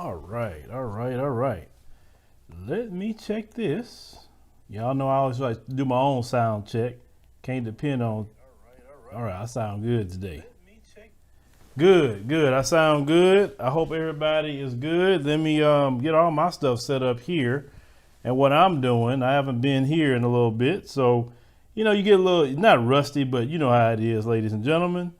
All right. Let me check this. Y'all know I always like to do my own sound check. Can't depend on. All right, I sound good today. Good. I sound good. I hope everybody is good. Let me get all my stuff set up here. And what I'm doing, I haven't been here in a little bit, so you get a little not rusty, but you know how it is, ladies and gentlemen.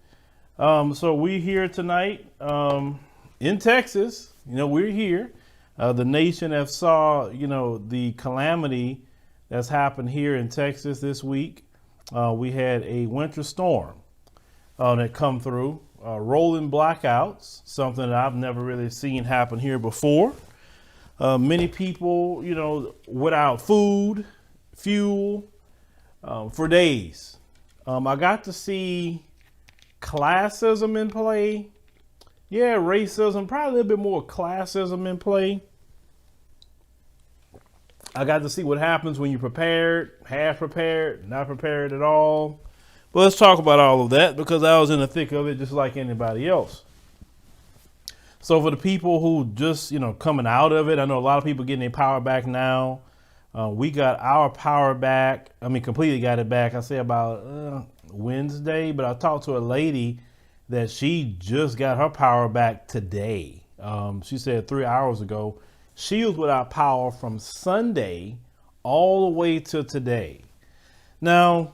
So we here tonight in Texas. We're here. The nation have saw the calamity that's happened here in Texas this week. We had a winter storm that come through, rolling blackouts, something that I've never really seen happen here before. Many people, without food, fuel, for days. I got to see classism in play. Yeah, racism, probably a little bit more classism in play. I got to see what happens when you're prepared, half prepared, not prepared at all. But let's talk about all of that because I was in the thick of it just like anybody else. So for the people who just, coming out of it, I know a lot of people getting their power back now. We got our power back. Completely got it back. I say about Wednesday, but I talked to a lady that she just got her power back today. She said 3 hours ago. She was without power from Sunday all the way to today. Now,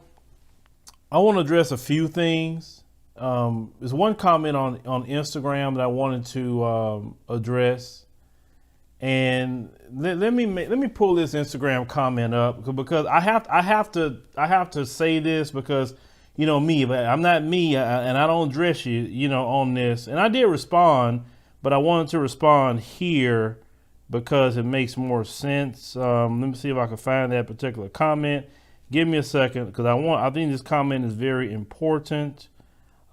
I want to address a few things. There's one comment on Instagram that I wanted to address, and let me pull this Instagram comment up because I have to say this because me, but I'm not me, and I don't address you on this. And I did respond, but I wanted to respond here because it makes more sense. Let me see if I can find that particular comment. Give me a second because I think this comment is very important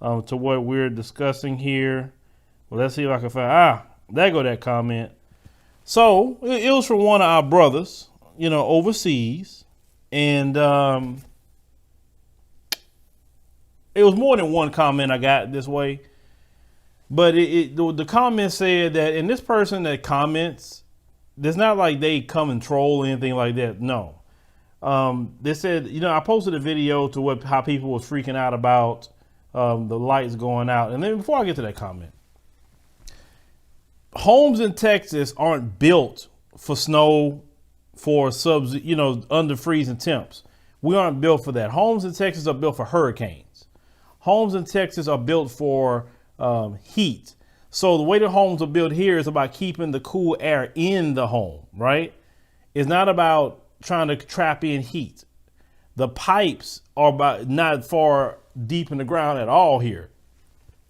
to what we're discussing here. Well, let's see if I can find, there go that comment. So it was from one of our brothers, overseas. And it was more than one comment I got this way. But the comment said that, and this person that comments, it's not like they come and troll or anything like that. No. They said, I posted a video to how people was freaking out about the lights going out. And then before I get to that comment, homes in Texas aren't built for snow, for under freezing temps. We aren't built for that. Homes in Texas are built for hurricanes. Homes in Texas are built for heat. So the way the homes are built here is about keeping the cool air in the home, right? It's not about trying to trap in heat. The pipes are about not far deep in the ground at all here.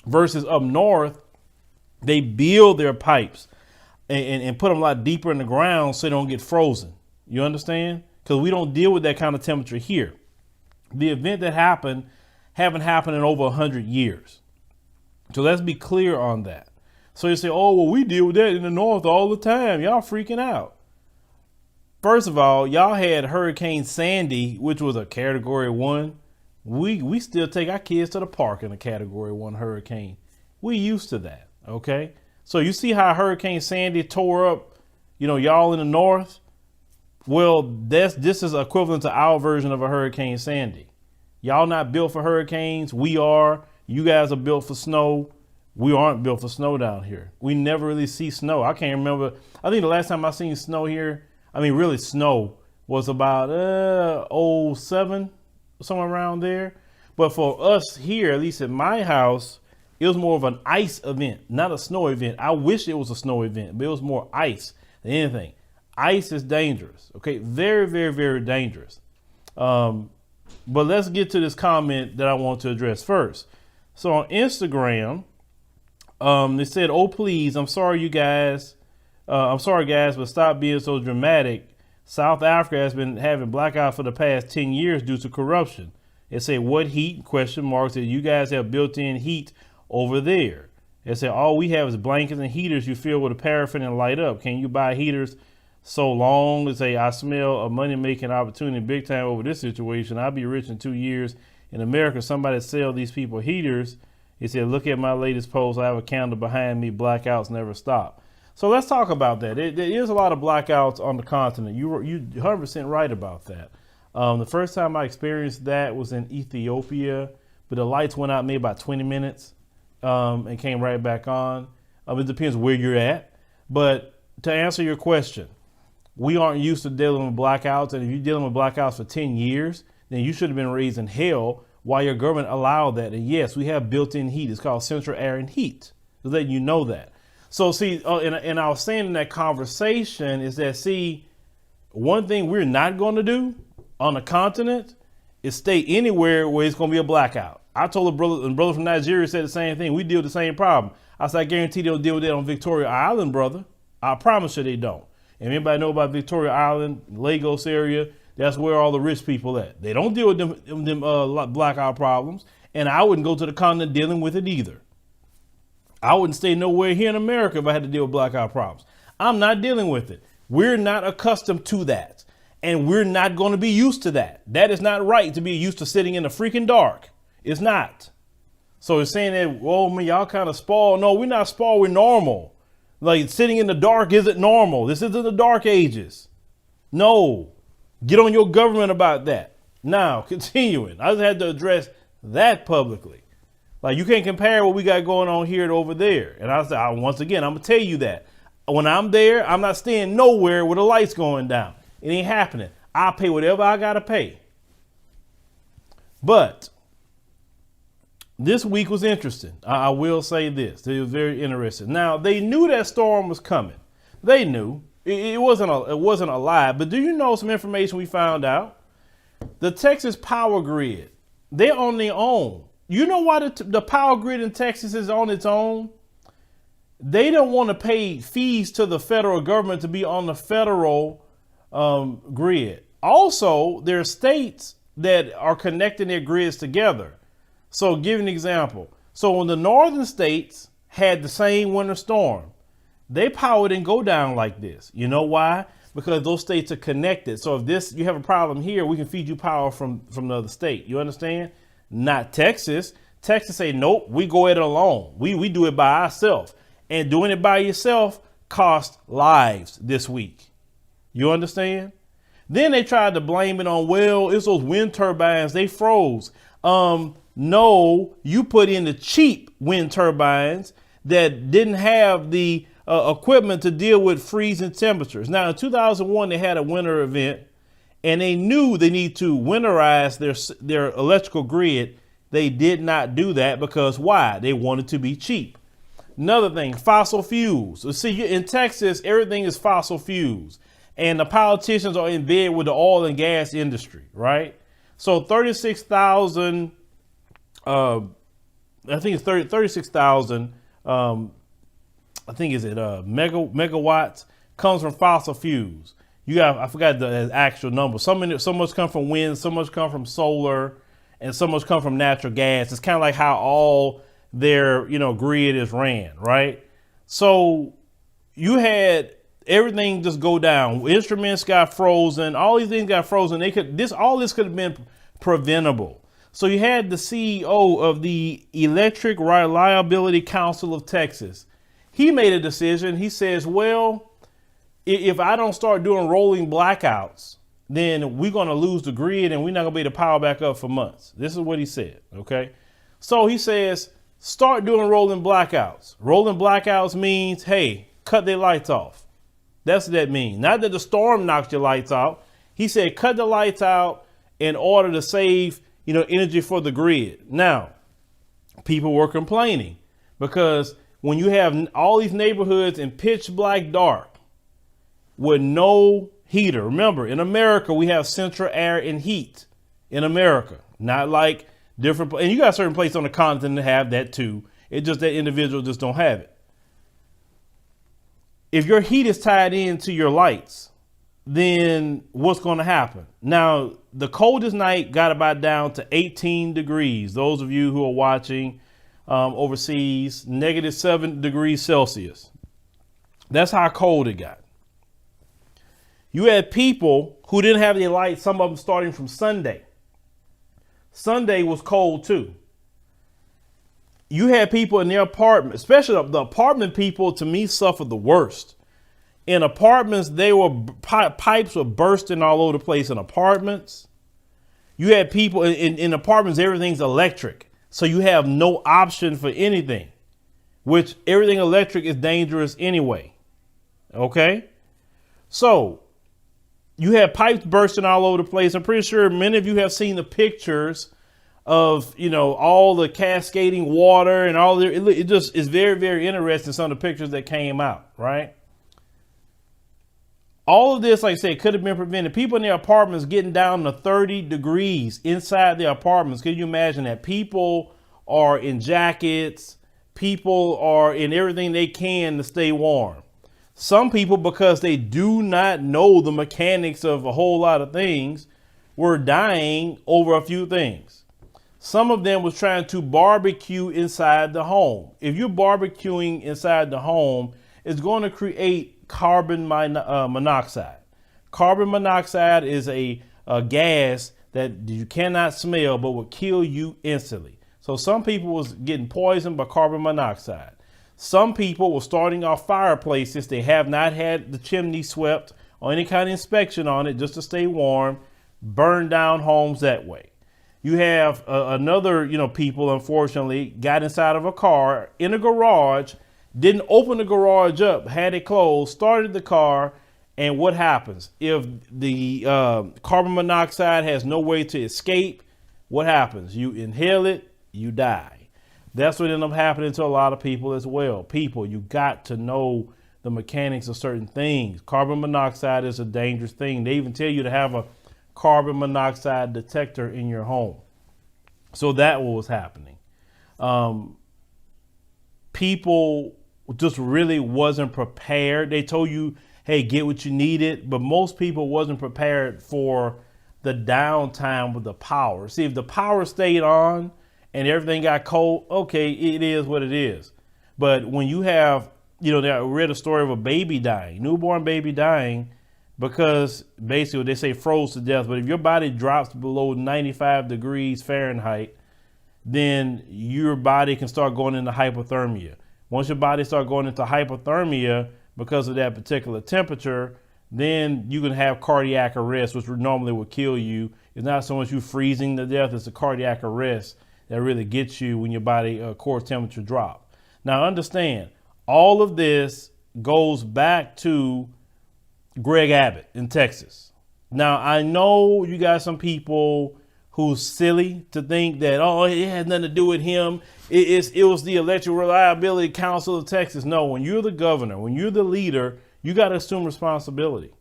Versus up north, they build their pipes and put them a lot deeper in the ground so they don't get frozen. You understand? Because we don't deal with that kind of temperature here. The event that happened haven't happened in over 100 years. So let's be clear on that. So you say, oh, well, we deal with that in the north all the time. Y'all freaking out. First of all, y'all had Hurricane Sandy, which was a Category 1. We still take our kids to the park in a Category 1 hurricane. We used to that, okay? So you see how Hurricane Sandy tore up, y'all in the north? Well, this is equivalent to our version of a Hurricane Sandy. Y'all not built for hurricanes. We are. You guys are built for snow. We aren't built for snow down here. We never really see snow. I can't remember. I think the last time I seen snow here, really snow, was about 07, somewhere around there. But for us here, at least at my house, it was more of an ice event, not a snow event. I wish it was a snow event, but it was more ice than anything. Ice is dangerous. Okay, very, very, very dangerous. But let's get to this comment that I want to address first. So on Instagram, they said, oh, please, I'm sorry, guys, but stop being so dramatic. South Africa has been having blackout for the past 10 years due to corruption. They say, what heat? Question mark. Said, you guys have built-in heat over there. They said, all we have is blankets and heaters you fill with a paraffin and light up. Can you buy heaters so long? They say, I smell a money-making opportunity big time over this situation. I'll be rich in 2 years. In America, somebody sell these people heaters. He said, look at my latest post. I have a candle behind me. Blackouts never stop. So let's talk about that. There is a lot of blackouts on the continent. You 100% right about that. The first time I experienced that was in Ethiopia, but the lights went out maybe about 20 minutes and came right back on. It depends where you're at. But to answer your question, we aren't used to dealing with blackouts. And if you're dealing with blackouts for 10 years, then you should have been raised in hell while your government allowed that. And yes, we have built-in heat. It's called central air and heat. So that you know that. So see, and I was saying in that conversation is that, see, one thing we're not going to do on the continent is stay anywhere where it's going to be a blackout. I told a brother from Nigeria said the same thing. We deal with the same problem. I said, I guarantee they'll deal with that on Victoria Island, brother. I promise you they don't. And anybody know about Victoria Island, Lagos area, that's where all the rich people at. They don't deal with them blackout problems. And I wouldn't go to the continent dealing with it either. I wouldn't stay nowhere here in America if I had to deal with blackout problems. I'm not dealing with it. We're not accustomed to that. And we're not going to be used to that. That is not right to be used to sitting in the freaking dark. It's not. So it's saying that, oh, man, y'all kind of spoiled. No, we're not spoiled. We're normal. Like, sitting in the dark isn't normal. This isn't the dark ages. No. Get on your government about that. Now, continuing. I just had to address that publicly. Like, you can't compare what we got going on here to over there. And I said, once again, I'm going to tell you that. When I'm there, I'm not staying nowhere with the lights going down. It ain't happening. I'll pay whatever I got to pay. But this week was interesting. I will say this. It was very interesting. Now, they knew that storm was coming. They knew. It wasn't a lie. But do you know some information we found out? The Texas power grid, they're on their own. You know why the power grid in Texas is on its own? They don't want to pay fees to the federal government to be on the federal grid. Also, there are states that are connecting their grids together. So give an example. So when the northern states had the same winter storm, their power didn't go down like this. You know why? Because those states are connected. So if you have a problem here, we can feed you power from the other state. You understand? Not Texas. Texas say, nope, we go it alone. We do it by ourselves. And doing it by yourself cost lives this week. You understand? Then they tried to blame it on, well, it's those wind turbines. They froze. No, you put in the cheap wind turbines that didn't have the equipment to deal with freezing temperatures. Now, in 2001, they had a winter event and they knew they need to winterize their electrical grid. They did not do that because why? They wanted to be cheap. Another thing, fossil fuels. So see, in Texas, everything is fossil fuels. And the politicians are in bed with the oil and gas industry, right? So 36,000, I think it's 36,000, I think is it megawatts comes from fossil fuels. You got, I forgot the actual number. So much come from wind, so much come from solar, and so much come from natural gas. It's kind of like how all their, grid is ran, right? So you had everything just go down. Instruments got frozen. All these things got frozen. All this could have been preventable. So you had the CEO of the Electric Reliability Council of Texas. He made a decision. He says, well, if I don't start doing rolling blackouts, then we're going to lose the grid and we're not going to be able to power back up for months. This is what he said. Okay. So he says, start doing rolling blackouts. Rolling blackouts means, hey, cut their lights off. That's what that means. Not that the storm knocks your lights out. He said, cut the lights out in order to save, energy for the grid. Now, people were complaining because when you have all these neighborhoods in pitch black dark with no heater, remember in America, we have central air and heat in America, not like different. And you got certain places on the continent that have that too. It's just that individuals just don't have it. If your heat is tied into your lights, then what's going to happen? Now, the coldest night got about down to 18 degrees. Those of you who are watching overseas, -7 degrees Celsius. That's how cold it got. You had people who didn't have their lights, some of them starting from Sunday. Sunday was cold too. you had people in their apartment, especially the apartment people, to me, suffered the worst. In apartments, pipes were bursting all over the place in apartments. You had people in apartments, everything's electric. So you have no option for anything, which everything electric is dangerous anyway. Okay. So you have pipes bursting all over the place. I'm pretty sure many of you have seen the pictures of, all the cascading water and all the, it just is very, very interesting. Some of the pictures that came out, right? All of this, like I said, could have been prevented. People in their apartments getting down to 30 degrees inside their apartments. Can you imagine that? People are in jackets. People are in everything they can to stay warm. Some people, because they do not know the mechanics of a whole lot of things, were dying over a few things. Some of them was trying to barbecue inside the home. If you're barbecuing inside the home, it's going to create carbon monoxide. Carbon monoxide is a gas that you cannot smell but will kill you instantly. So some people was getting poisoned by carbon monoxide. Some people were starting off fireplaces. They have not had the chimney swept or any kind of inspection on it just to stay warm, burn down homes that way. You have another, people, unfortunately, got inside of a car in a garage, didn't open the garage up, had it closed, started the car, and what happens? If the carbon monoxide has no way to escape, what happens? You inhale it, you die. That's what ended up happening to a lot of people as well. People, you got to know the mechanics of certain things. Carbon monoxide is a dangerous thing. They even tell you to have a carbon monoxide detector in your home. So that was happening. People just really wasn't prepared. They told you, hey, get what you needed, but most people wasn't prepared for the downtime with the power. See, if the power stayed on and everything got cold, okay, it is what it is. But when you have, I read a story of a baby dying, newborn baby dying, because basically they say froze to death. But if your body drops below 95 degrees Fahrenheit, then your body can start going into hypothermia. Once your body starts going into hypothermia because of that particular temperature, then you can have cardiac arrest, which normally would kill you. It's not so much you freezing to death, it's the cardiac arrest that really gets you when your body core temperature drop. Now understand, all of this goes back to Greg Abbott in Texas. Now I know you got some people who's silly to think that, oh, it had nothing to do with him. It was the Electric Reliability Council of Texas. No, when you're the governor, when you're the leader, you got to assume responsibility.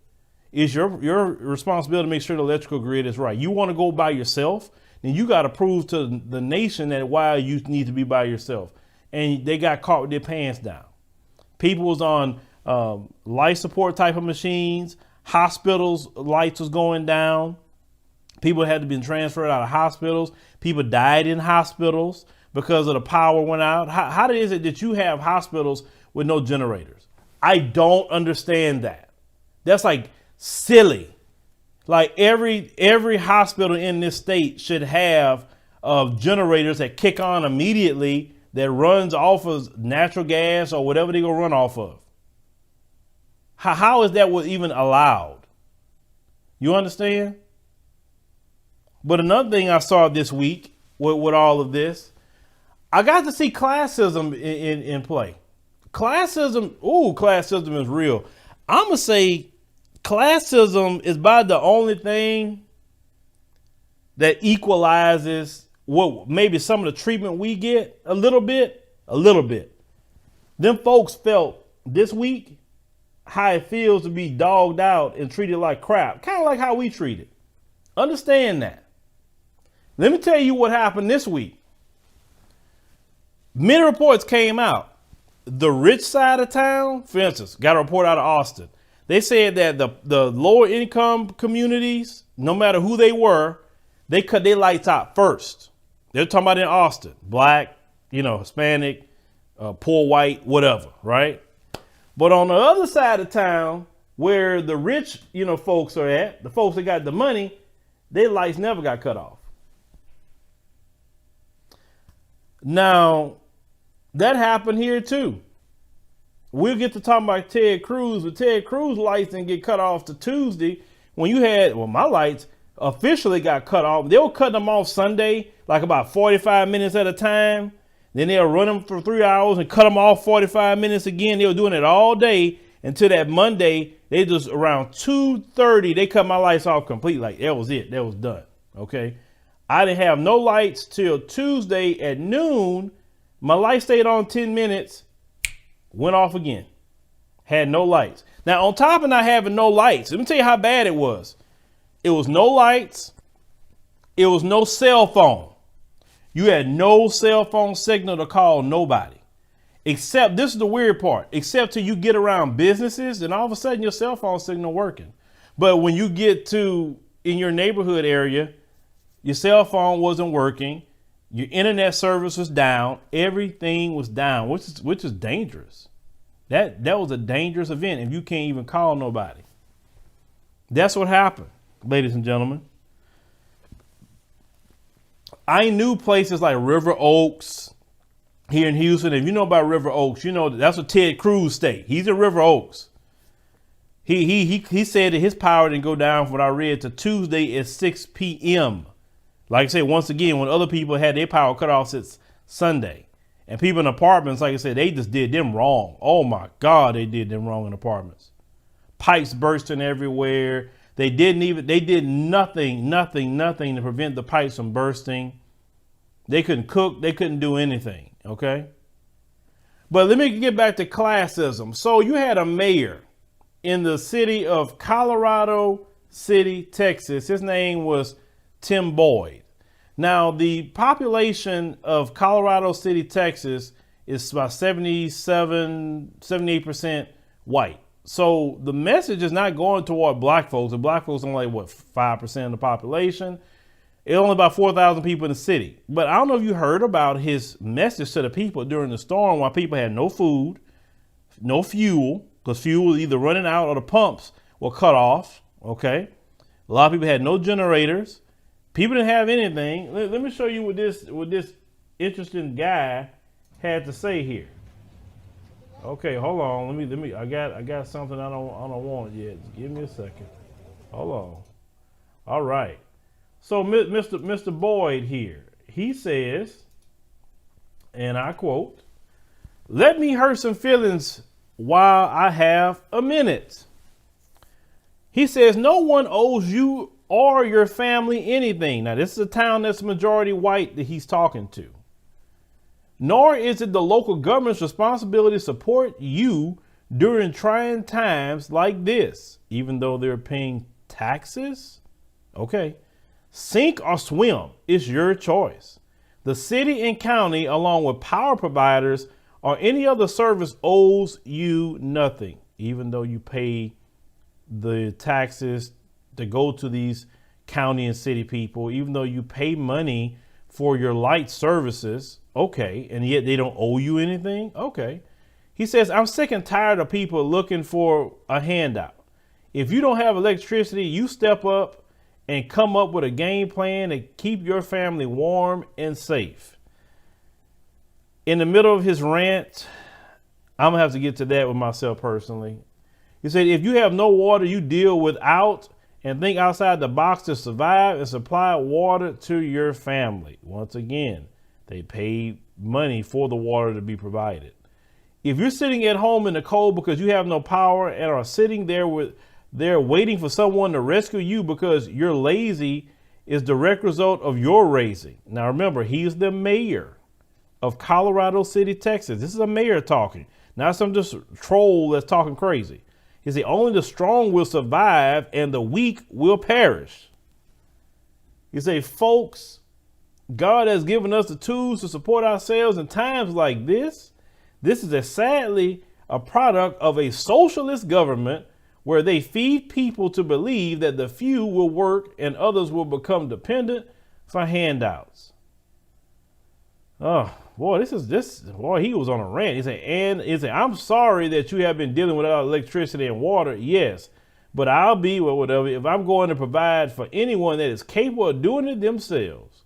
It's your responsibility to make sure the electrical grid is right. You want to go by yourself, then you got to prove to the nation that why you need to be by yourself. And they got caught with their pants down. People was on life support type of machines. Hospitals, lights was going down. People had to be transferred out of hospitals. People died in hospitals because of the power went out. How is it that you have hospitals with no generators? I don't understand that. That's like silly. Like every hospital in this state should have generators that kick on immediately that runs off of natural gas or whatever they're going to run off of. How is that even allowed? You understand? But another thing I saw this week with all of this, I got to see classism in play. Classism is real. I'm going to say classism is about the only thing that equalizes what maybe some of the treatment we get a little bit. Them folks felt this week how it feels to be dogged out and treated like crap, kind of like how we treat it. Understand that. Let me tell you what happened this week. Many reports came out. The rich side of town, for instance, got a report out of Austin. They said that the lower income communities, no matter who they were, they cut their lights out first. They're talking about in Austin, black, Hispanic, poor white, whatever, right? But on the other side of town, where the rich, folks are at, the folks that got the money, their lights never got cut off. Now, That happened here too. We'll get to talking about Ted Cruz, but Ted Cruz lights didn't get cut off to Tuesday when you had, well, my lights officially got cut off. They were cutting them off Sunday, like about 45 minutes at a time. Then they'll run them for 3 hours and cut them off 45 minutes again. They were doing it all day until that Monday. They just around 2:30, they cut my lights off completely. Like that was it. That was done. Okay. I didn't have no lights till Tuesday at noon. My light stayed on 10 minutes, went off again. Had no lights. Now, on top of not having no lights, let me tell you how bad it was. It was no lights. It was no cell phone. You had no cell phone signal to call nobody. Except, this is the weird part, except till you get around businesses, and all of a sudden your cell phone signal working. But when you get to in your neighborhood area, your cell phone wasn't working. Your internet service was down. Everything was down, which is dangerous. That was a dangerous event if you can't even call nobody. That's what happened, ladies and gentlemen. I knew places like River Oaks here in Houston. If you know about River Oaks, you know that's what Ted Cruz stayed. He's in River Oaks. He said that his power didn't go down from what I read to Tuesday at 6 p.m. Like I said, once again, when other people had their power cut off since Sunday. And people in apartments, like I said, they just did them wrong. Oh my God, they did them wrong in apartments. Pipes bursting everywhere. They did nothing to prevent the pipes from bursting. They couldn't cook. They couldn't do anything. Okay. But let me get back to classism. So you had a mayor in the city of Colorado City, Texas. His name was Tim Boyd. Now, the population of Colorado City, Texas is about 78% white. So the message is not going toward black folks. The black folks are only like, what, 5% of the population. It's only about 4,000 people in the city. But I don't know if you heard about his message to the people during the storm while people had no food, no fuel, because fuel was either running out or the pumps were cut off. Okay. A lot of people had no generators. People didn't have anything. Let me show you what this interesting guy had to say here. Okay, hold on. Let me. I got something I don't want yet. Just give me a second. Hold on. All right. So Mr. Boyd here, he says, and I quote, "Let me hurt some feelings while I have a minute." He says, "No one owes you or your family anything." Now, this is a town that's majority white that he's talking to. "Nor is it the local government's responsibility to support you during trying times like this, even though they're paying taxes." Okay. "Sink or swim, it's your choice. The city and county, along with power providers or any other service, owes you nothing, even though you pay the taxes to go to these county and city people, even though you pay money for your light services." Okay. "And yet they don't owe you anything." Okay. He says, "I'm sick and tired of people looking for a handout. If you don't have electricity, you step up and come up with a game plan to keep your family warm and safe." In the middle of his rant, I'm gonna have to get to that with myself personally. He said, "If you have no water, you deal without and think outside the box to survive and supply water to your family." Once again, they pay money for the water to be provided. "If you're sitting at home in the cold because you have no power and are sitting there waiting for someone to rescue you because you're lazy, is direct result of your raising." Now remember, he's the mayor of Colorado City, Texas. This is a mayor talking, not some just troll that's talking crazy. He said, "Only the strong will survive and the weak will perish." He said, "Folks, God has given us the tools to support ourselves in times like this. This is sadly a product of a socialist government where they feed people to believe that the few will work and others will become dependent for handouts." Oh boy, he was on a rant. He said, "I'm sorry that you have been dealing without electricity and water. Yes, but I'll be whatever if I'm going to provide for anyone that is capable of doing it themselves."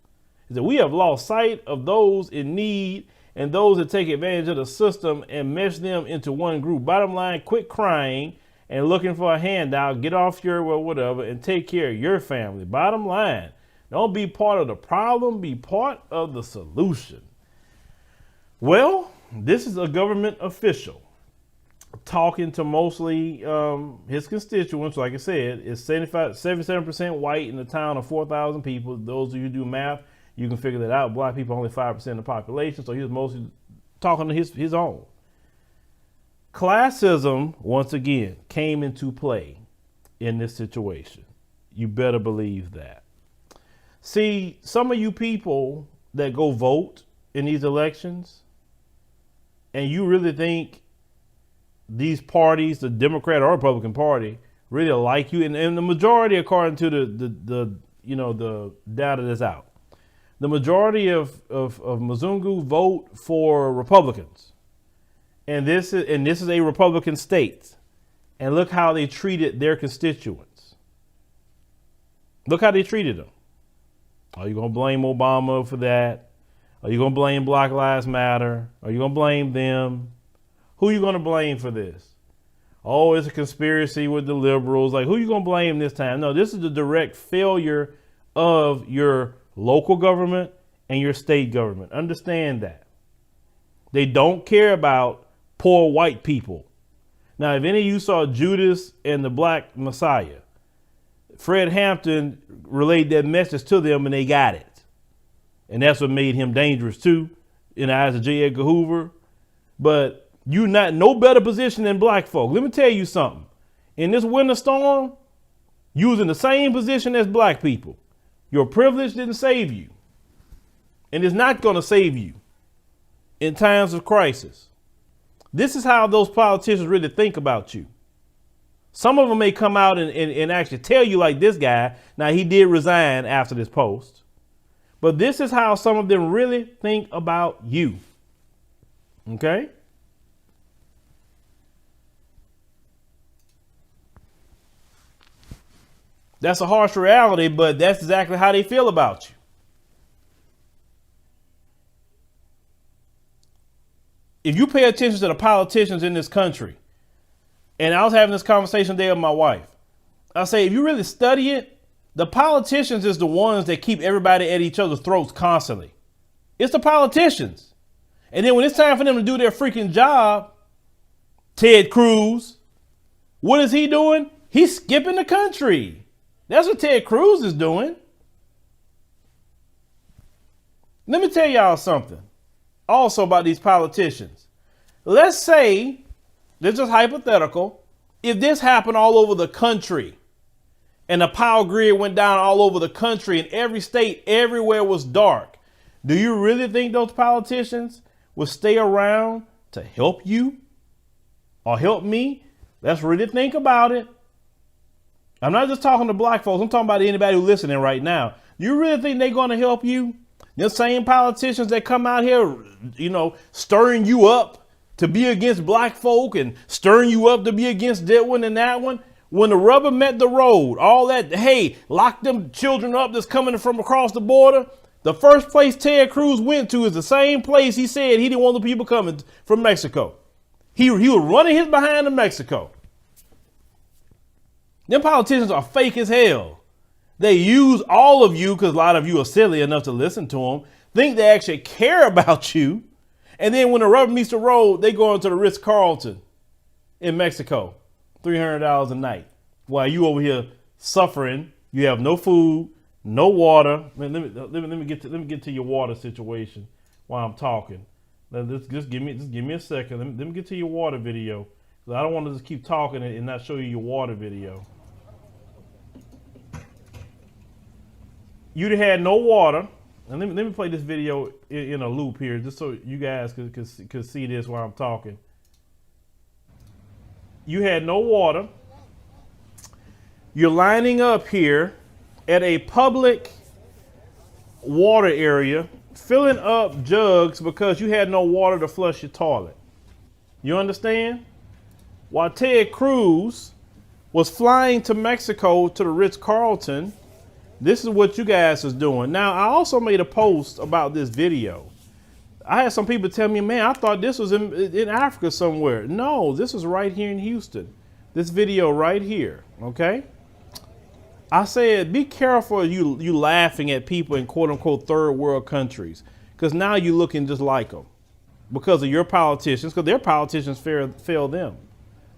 He said, "We have lost sight of those in need and those that take advantage of the system and mesh them into one group. Bottom line, quit crying and looking for a handout. Get off your whatever and take care of your family. Bottom line, don't be part of the problem, be part of the solution. Well, this is a government official talking to mostly his constituents. Like I said, it's 77% white in a town of 4,000 people. Those of you who do math, you can figure that out. Black people are only 5% of the population, so he was mostly talking to his own. Classism, once again, came into play in this situation. You better believe that. See, some of you people that go vote in these elections, and you really think these parties, the Democrat or Republican Party, really like you, and the majority, according to the data that's out, the majority of Mzungu vote for Republicans, and this is a Republican state, and look how they treated their constituents. Look how they treated them. Are you gonna blame Obama for that? Are you gonna blame Black Lives Matter? Are you gonna blame them? Who are you gonna blame for this? Oh, it's a conspiracy with the liberals. Like, who are you gonna blame this time? No, this is the direct failure of your local government and your state government. Understand that. They don't care about poor white people. Now, if any of you saw Judas and the Black Messiah, Fred Hampton relayed that message to them and they got it. And that's what made him dangerous too, in the eyes of J. Edgar Hoover. But you're not no better position than black folk. Let me tell you something. In this winter storm, you was in the same position as black people. Your privilege didn't save you. And it's not going to save you in times of crisis. This is how those politicians really think about you. Some of them may come out and actually tell you, like this guy. Now, he did resign after this post. But this is how some of them really think about you. Okay? That's a harsh reality, but that's exactly how they feel about you. If you pay attention to the politicians in this country, and I was having this conversation today with my wife, I say, if you really study it, the politicians is the ones that keep everybody at each other's throats constantly. It's the politicians. And then when it's time for them to do their freaking job, Ted Cruz, what is he doing? He's skipping the country. That's what Ted Cruz is doing. Let me tell y'all something also about these politicians. Let's say, this is hypothetical, if this happened all over the country and the power grid went down all over the country and every state, everywhere was dark, do you really think those politicians will stay around to help you or help me? Let's really think about it. I'm not just talking to black folks. I'm talking about anybody who's listening right now. You really think they're going to help you? The same politicians that come out here, stirring you up to be against black folk and stirring you up to be against that one and that one. When the rubber met the road, all that, hey, lock them children up that's coming from across the border. The first place Ted Cruz went to is the same place he said he didn't want the people coming from Mexico. He was running his behind to Mexico. Them politicians are fake as hell. They use all of you, because a lot of you are silly enough to listen to them, think they actually care about you. And then when the rubber meets the road, they go into the Ritz-Carlton in Mexico, $300 a night, while you over here suffering. You have no food, no water. Man, let me get to your water situation while I'm talking. Just give me a second. Let me get to your water video. I don't want to just keep talking and not show you your water video. You'd have had no water. And let me play this video in a loop here, just so you guys could see this while I'm talking. You had no water. You're lining up here at a public water area, filling up jugs because you had no water to flush your toilet. You understand? While Ted Cruz was flying to Mexico to the Ritz-Carlton, this is what you guys is doing. Now, I also made a post about this video. I had some people tell me, man, I thought this was in Africa somewhere. No, this is right here in Houston. This video right here, okay? I said, be careful you laughing at people in quote unquote third world countries, because now you're looking just like them because of your politicians, because their politicians fail them.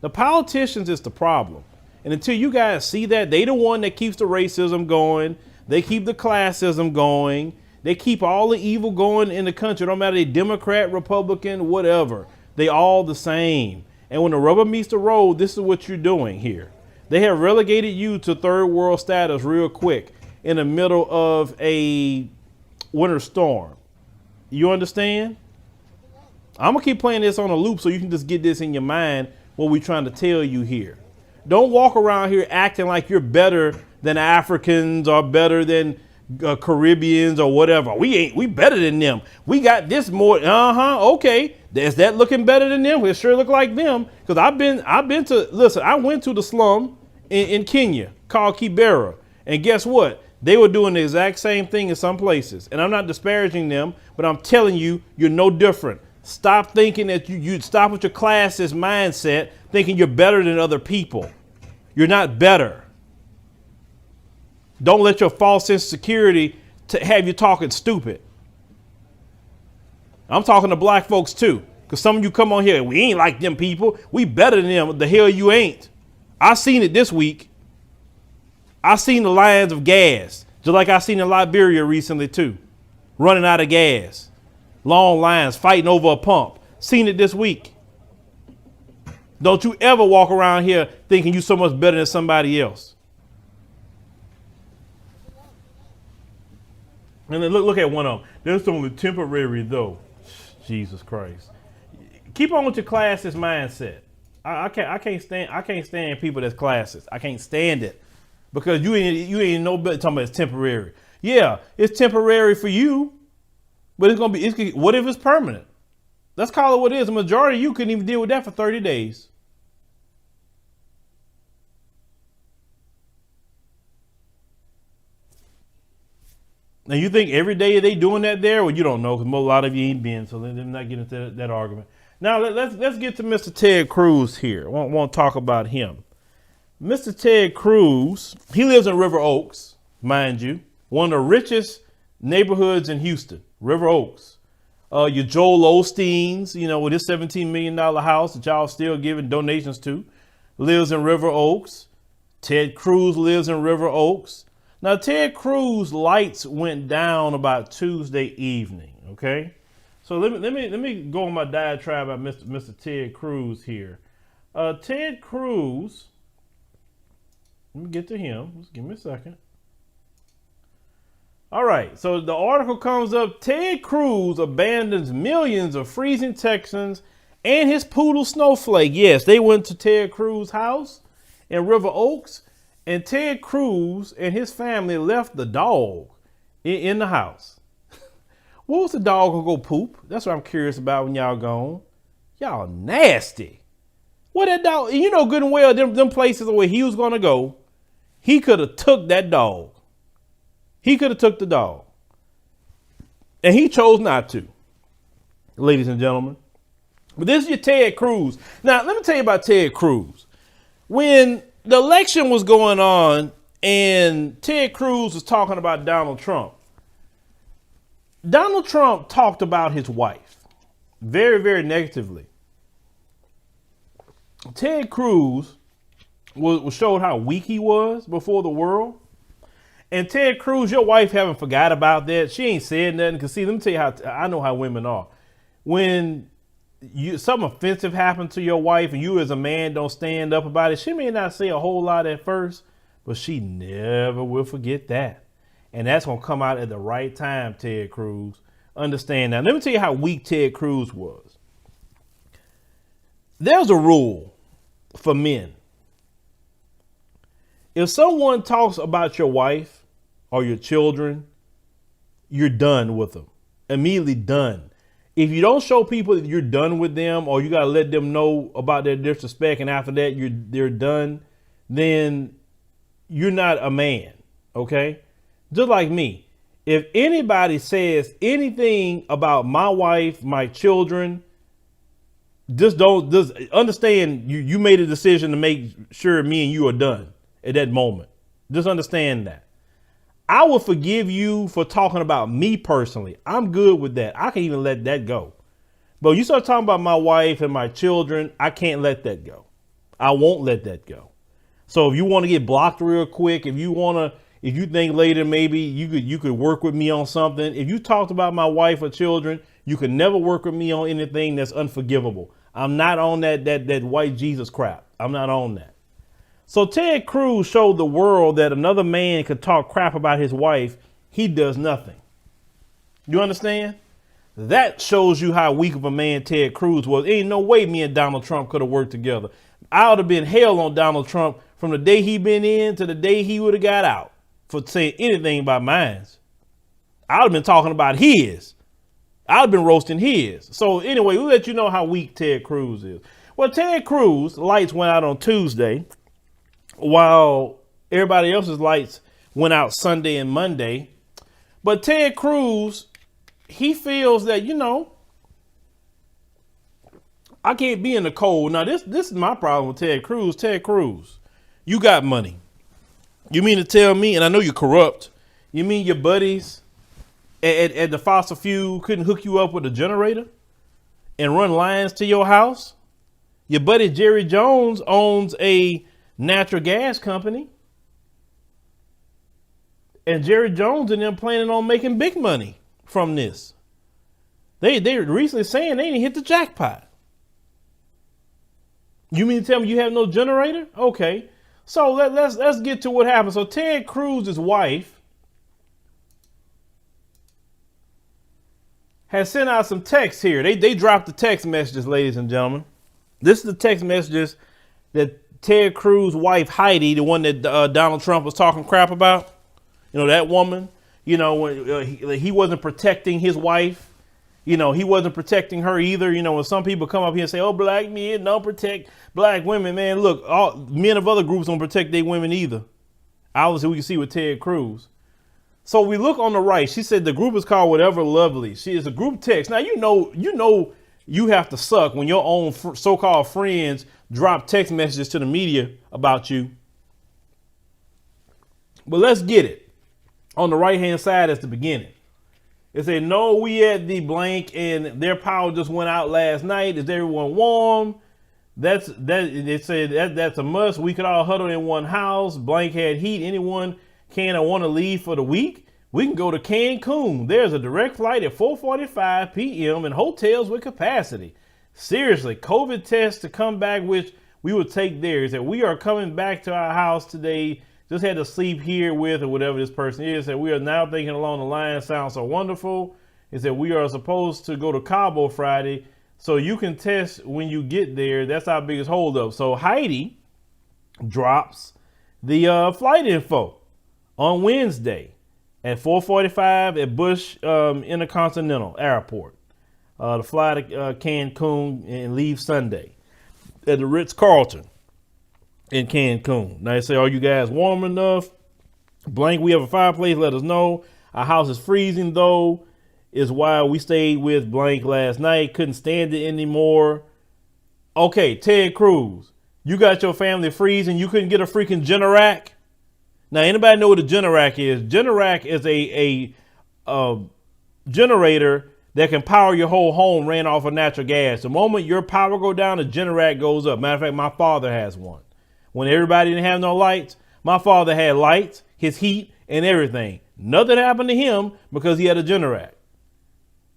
The politicians is the problem. And until you guys see that, they the one that keeps the racism going. They keep the classism going. They keep all the evil going in the country. No matter they Democrat, Republican, whatever. They all the same. And when the rubber meets the road, this is what you're doing here. They have relegated you to third world status real quick in the middle of a winter storm. You understand? I'm going to keep playing this on a loop so you can just get this in your mind, what we're trying to tell you here. Don't walk around here acting like you're better than Africans or better than Caribbeans or whatever. We better than them. We got this more. Okay. Is that looking better than them? It sure look like them. Because I went to the slum in Kenya called Kibera. And guess what? They were doing the exact same thing in some places. And I'm not disparaging them, but I'm telling you, you're no different. Stop thinking that you stop with your classist mindset, thinking you're better than other people. You're not better. Don't let your false insecurity have you talking stupid. I'm talking to black folks too, because some of you come on here, we ain't like them people. We better than them. The hell you ain't. I seen it this week. I seen the lines of gas, just like I seen in Liberia recently too, running out of gas. Long lines, fighting over a pump. Seen it this week. Don't you ever walk around here thinking you so much better than somebody else. And then look at one of them. That's only temporary though. Jesus Christ. Keep on with your classist mindset. I can't stand people that's classist. I can't stand it. Because you ain't no better talking about it's temporary. Yeah, it's temporary for you, but what if it's permanent? Let's call it what it is. The majority of you couldn't even deal with that for 30 days. Now you think every day they doing that there? Well, you don't know because a lot of you ain't been, so let them not get into that argument. Now let's get to Mr. Ted Cruz here. I want to talk about him. Mr. Ted Cruz, he lives in River Oaks, mind you, one of the richest neighborhoods in Houston, River Oaks. Your Joel Osteens, with his $17 million house that y'all still giving donations to, lives in River Oaks. Ted Cruz lives in River Oaks. Now, Ted Cruz lights went down about Tuesday evening. Okay, so let me go on my diatribe about Mr. Ted Cruz here. Ted Cruz. Let me get to him. Just give me a second. All right, so the article comes up. Ted Cruz abandons millions of freezing Texans and his poodle Snowflake. Yes, they went to Ted Cruz's house in River Oaks, and Ted Cruz and his family left the dog in the house. What was the dog gonna go poop? That's what I'm curious about when y'all gone. Y'all nasty. What that dog, good and well, them places where he was gonna go, he could have took that dog. He could have took the dog. And he chose not to, ladies and gentlemen. But this is your Ted Cruz. Now, let me tell you about Ted Cruz. When the election was going on and Ted Cruz was talking about Donald Trump talked about his wife very, very negatively. Ted Cruz showed how weak he was before the world. And Ted Cruz, your wife haven't forgot about that. She ain't said nothing. Cause see, let me tell you how I know how women are. When something offensive happened to your wife and you as a man don't stand up about it, she may not say a whole lot at first, but she never will forget that. And that's gonna come out at the right time, Ted Cruz. Understand that. Let me tell you how weak Ted Cruz was. There's a rule for men. If someone talks about your wife or your children, you're done with them. Immediately done. If you don't show people that you're done with them, or you got to let them know about their disrespect, and after that they're done, then you're not a man. Okay? Just like me. If anybody says anything about my wife, my children, just understand you made a decision to make sure me and you are done at that moment. Just understand that. I will forgive you for talking about me personally. I'm good with that. I can even let that go. But you start talking about my wife and my children, I can't let that go. I won't let that go. So if you want to get blocked real quick, if you think later maybe you could work with me on something, if you talked about my wife or children, you could never work with me on anything that's unforgivable. I'm not on that white Jesus crap. I'm not on that. So Ted Cruz showed the world that another man could talk crap about his wife. He does nothing. You understand? That shows you how weak of a man Ted Cruz was. Ain't no way me and Donald Trump could have worked together. I would have been hell on Donald Trump from the day he been in to the day he would have got out for saying anything about mine. I would have been talking about his. I would have been roasting his. So anyway, we'll let you know how weak Ted Cruz is. Well, Ted Cruz lights went out on Tuesday while everybody else's lights went out Sunday and Monday. But Ted Cruz, he feels that, I can't be in the cold. Now, this is my problem with Ted Cruz. Ted Cruz, you got money. You mean to tell me, and I know you're corrupt, you mean your buddies at the fossil fuel couldn't hook you up with a generator and run lines to your house? Your buddy Jerry Jones owns a natural gas company. And Jerry Jones and them planning on making big money from this. They recently saying they didn't hit the jackpot. You mean to tell me you have no generator? Okay. So let's get to what happened. So Ted Cruz's wife has sent out some texts here. They dropped the text messages, ladies and gentlemen. This is the text messages that Ted Cruz's wife, Heidi, the one that Donald Trump was talking crap about. That woman, when he wasn't protecting his wife. He wasn't protecting her either. When some people come up here and say, oh, black men don't protect black women, man, look, all men of other groups don't protect their women either. Obviously, we can see with Ted Cruz. So we look on the right. She said the group is called Whatever Lovely. She is a group text. Now, you have to suck when your own so-called friends drop text messages to the media about you. But let's get it. On the right-hand side is the beginning. It said, no, we at the blank and their power just went out last night. Is everyone warm? They said that's a must. We could all huddle in one house. Blank had heat. Anyone can or want to leave for the week? We can go to Cancun. There's a direct flight at 4:45 p.m. and hotels with capacity. Seriously, COVID tests to come back, which we would take there. Is that we are coming back to our house today. Just had to sleep here with or whatever this person is. That we are now thinking along the line. Sounds so wonderful. Is that we are supposed to go to Cabo Friday. So you can test when you get there. That's our biggest holdup. So Heidi drops the flight info on Wednesday at 4:45 at Bush Intercontinental Airport. To fly to Cancun and leave Sunday at the Ritz-Carlton in Cancun. Now they say, are you guys warm enough? Blank, we have a fireplace. Let us know. Our house is freezing though. Is why we stayed with blank last night. Couldn't stand it anymore. Okay, Ted Cruz, you got your family freezing. You couldn't get a freaking Generac. Now, anybody know what a Generac is? Generac is a generator that can power your whole home ran off of natural gas. The moment your power go down, the Generac goes up. Matter of fact, my father has one. When everybody didn't have no lights, my father had lights, his heat, and everything. Nothing happened to him because he had a Generac.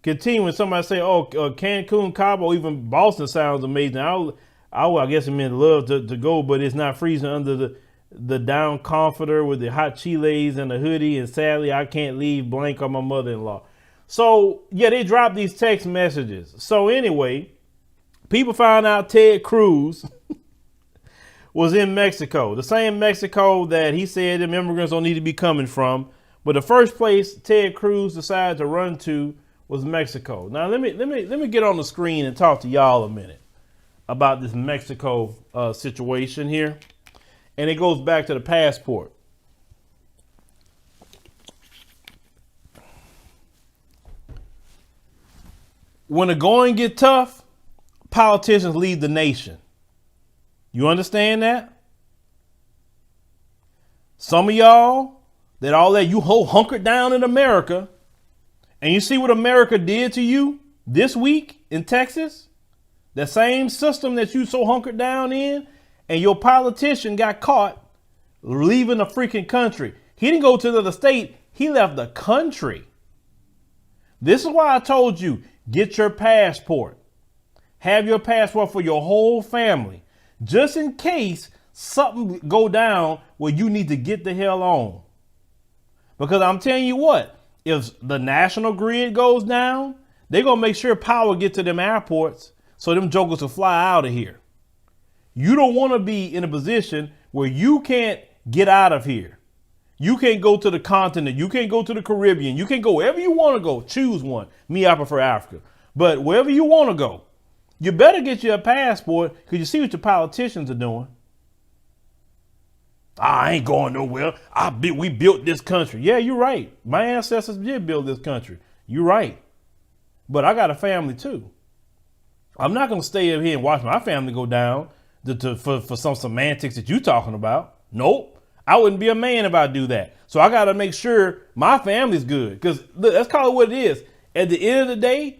Continue when somebody say, oh, Cancun, Cabo, even Boston sounds amazing. I guess it meant love to go, but it's not freezing under the down comforter with the hot chiles and the hoodie. And sadly, I can't leave blank on my mother-in-law. So, yeah, they dropped these text messages. So anyway, people found out Ted Cruz was in Mexico, the same Mexico that he said the immigrants don't need to be coming from. But the first place Ted Cruz decided to run to was Mexico. Now let me get on the screen and talk to y'all a minute about this Mexico situation here, and it goes back to the passport. when the going get tough, politicians lead the nation. You understand that? Some of y'all that all that you hunkered down in America, and you see what America did to you this week in Texas, the same system that you so hunkered down in, and your politician got caught leaving the freaking country. He didn't go to the other state. He left the country. This is why I told you, get your passport. Have your passport for your whole family, just in case something go down where you need to get the hell on. Because I'm telling you what, if the national grid goes down, they're going to make sure power gets to them airports so them jokers will fly out of here. You don't want to be in a position where you can't get out of here. You can't go to the continent. You can't go to the Caribbean. You can go wherever you want to go. Choose one. Me, I prefer Africa. But wherever you want to go, you better get you a passport because you see what your politicians are doing. I ain't going nowhere. We built this country. Yeah, you're right. My ancestors did build this country. You're right. But I got a family too. I'm not going to stay up here and watch my family go down for some semantics that you're talking about. Nope. I wouldn't be a man if I do that. So I got to make sure my family's good. Because let's call it what it is. At the end of the day,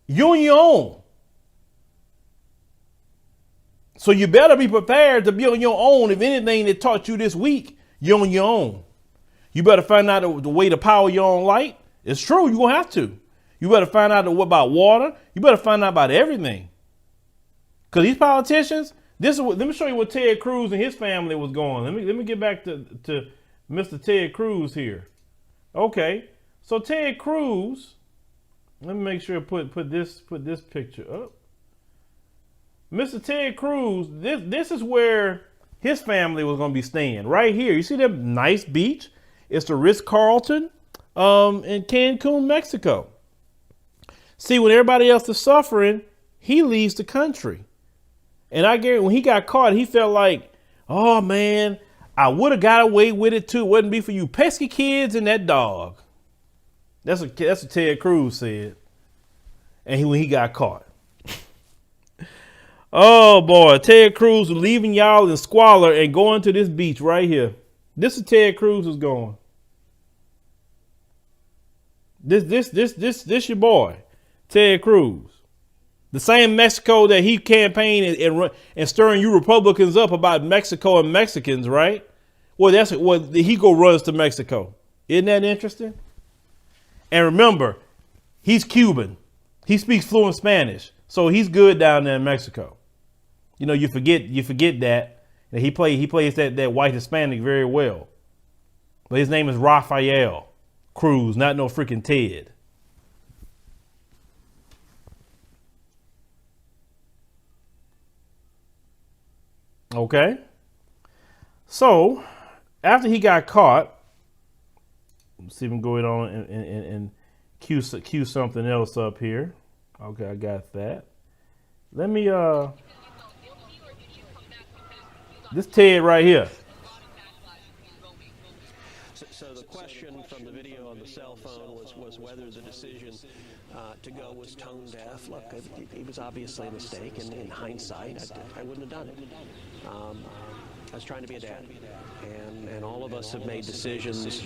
you're on your own. So you better be prepared to be on your own. If anything that taught you this week, you're on your own. You better find out the way to power your own light. It's true. You're going to have to. You better find out about water. You better find out about everything. Because these politicians, let me show you what Ted Cruz and his family was going. Let me get back to Mr. Ted Cruz here. Okay. So Ted Cruz, let me make sure I put this picture up. Mr. Ted Cruz, this is where his family was going to be staying, right here. You see that nice beach? It's the Ritz-Carlton in Cancun, Mexico. See, when everybody else is suffering, he leaves the country. And I guarantee when he got caught, he felt like, oh man, I would have got away with it too. It wouldn't be for you pesky kids and that dog. That's what Ted Cruz said. And when he got caught. Oh boy, Ted Cruz was leaving y'all in squalor and going to this beach right here. This is Ted Cruz is going. This your boy, Ted Cruz. The same Mexico that he campaigned and stirring you Republicans up about Mexico and Mexicans, right? Well, that's what he runs to Mexico. Isn't that interesting? And remember, he's Cuban. He speaks fluent Spanish, so he's good down there in Mexico. You know, you forget that he plays that white Hispanic very well. But his name is Rafael Cruz, not no freaking Ted. Okay. So after he got caught, let's see if we can go on and cue something else up here. Okay, I got that. Let me this Ted right here. So the question from the video on the cell phone was whether the decision to go was tone deaf. Look, it was obviously a mistake, and in hindsight, I wouldn't have done it. I was trying to be a dad, and all of us have made decisions.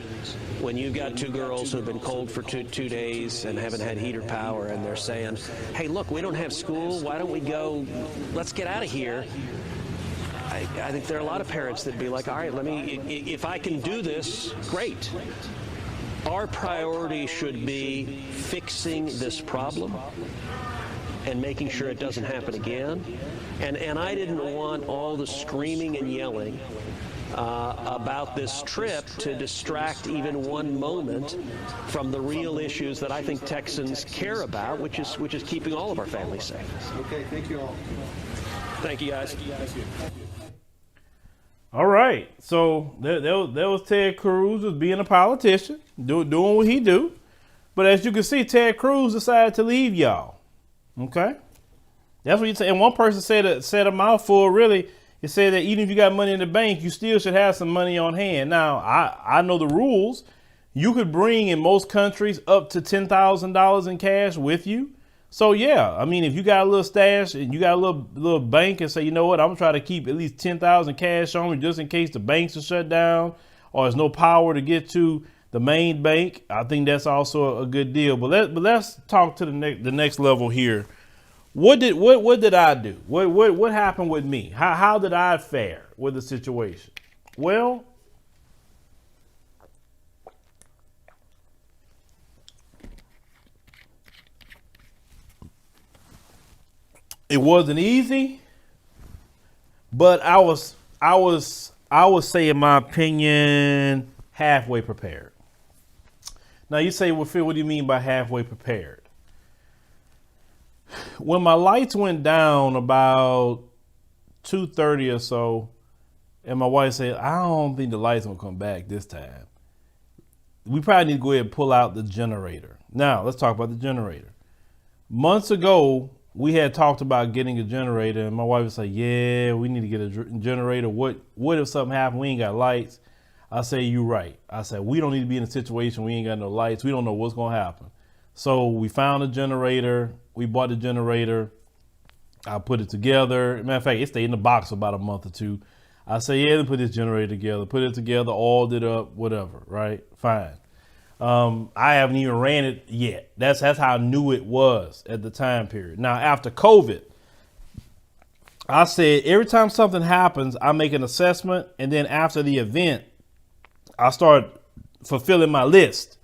When you've got two girls who've been cold for two days and haven't had heater power, and they're saying, hey, look, we don't have school. Why don't we go? Let's get out of here. I think there are a lot of parents that'd be like, all right, if I can do this, great. Our priority should be fixing this problem and making sure it doesn't happen again. And I didn't want all the screaming and yelling about this trip to distract even one moment from the real issues that I think Texans care about, which is keeping all of our families safe. Okay, thank you all. Thank you, guys. All right, so there was Ted Cruz was being a politician, doing what he do. But as you can see, Ted Cruz decided to leave y'all. Okay, that's what you say. And one person said a mouthful. Really, it said that even if you got money in the bank, you still should have some money on hand. Now, I know the rules. You could bring in most countries up to $10,000 in cash with you. So yeah, I mean, if you got a little stash and you got a little bank and say, you know what, I'm gonna try to keep at least 10,000 cash on me just in case the banks are shut down or there's no power to get to the main bank. I think that's also a good deal. But let's talk to the next level here. What did I do? What happened with me? How did I fare with the situation? Well, it wasn't easy, but I would say, in my opinion, halfway prepared. Now you say, well, Phil, what do you mean by halfway prepared? When my lights went down about 2:30 or so, and my wife said, I don't think the lights gonna come back this time. We probably need to go ahead and pull out the generator. Now let's talk about the generator. Months ago, we had talked about getting a generator, and my wife was like, yeah, we need to get a generator. What if something happened? We ain't got lights. I say, you right. I said, we don't need to be in a situation we ain't got no lights. We don't know what's going to happen. So we found a generator. We bought the generator. I put it together. Matter of fact, it stayed in the box for about a month or two. I say, yeah, let's put this generator together. Put it together, oiled it up, whatever, right? Fine. I haven't even ran it yet. That's how new it was at the time period. Now, after COVID, I said every time something happens, I make an assessment. And then after the event, I start fulfilling my list.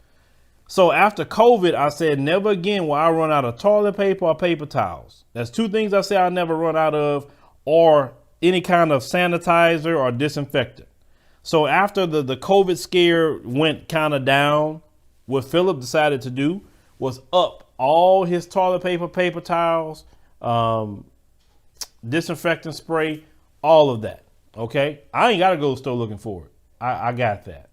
So after COVID, I said, never again will I run out of toilet paper or paper towels. That's two things I say I'll never run out of, or any kind of sanitizer or disinfectant. So after the COVID scare went kind of down, what Phillip decided to do was up all his toilet paper, paper towels, disinfectant spray, all of that. Okay. I ain't got to go to the store looking for it. I got that.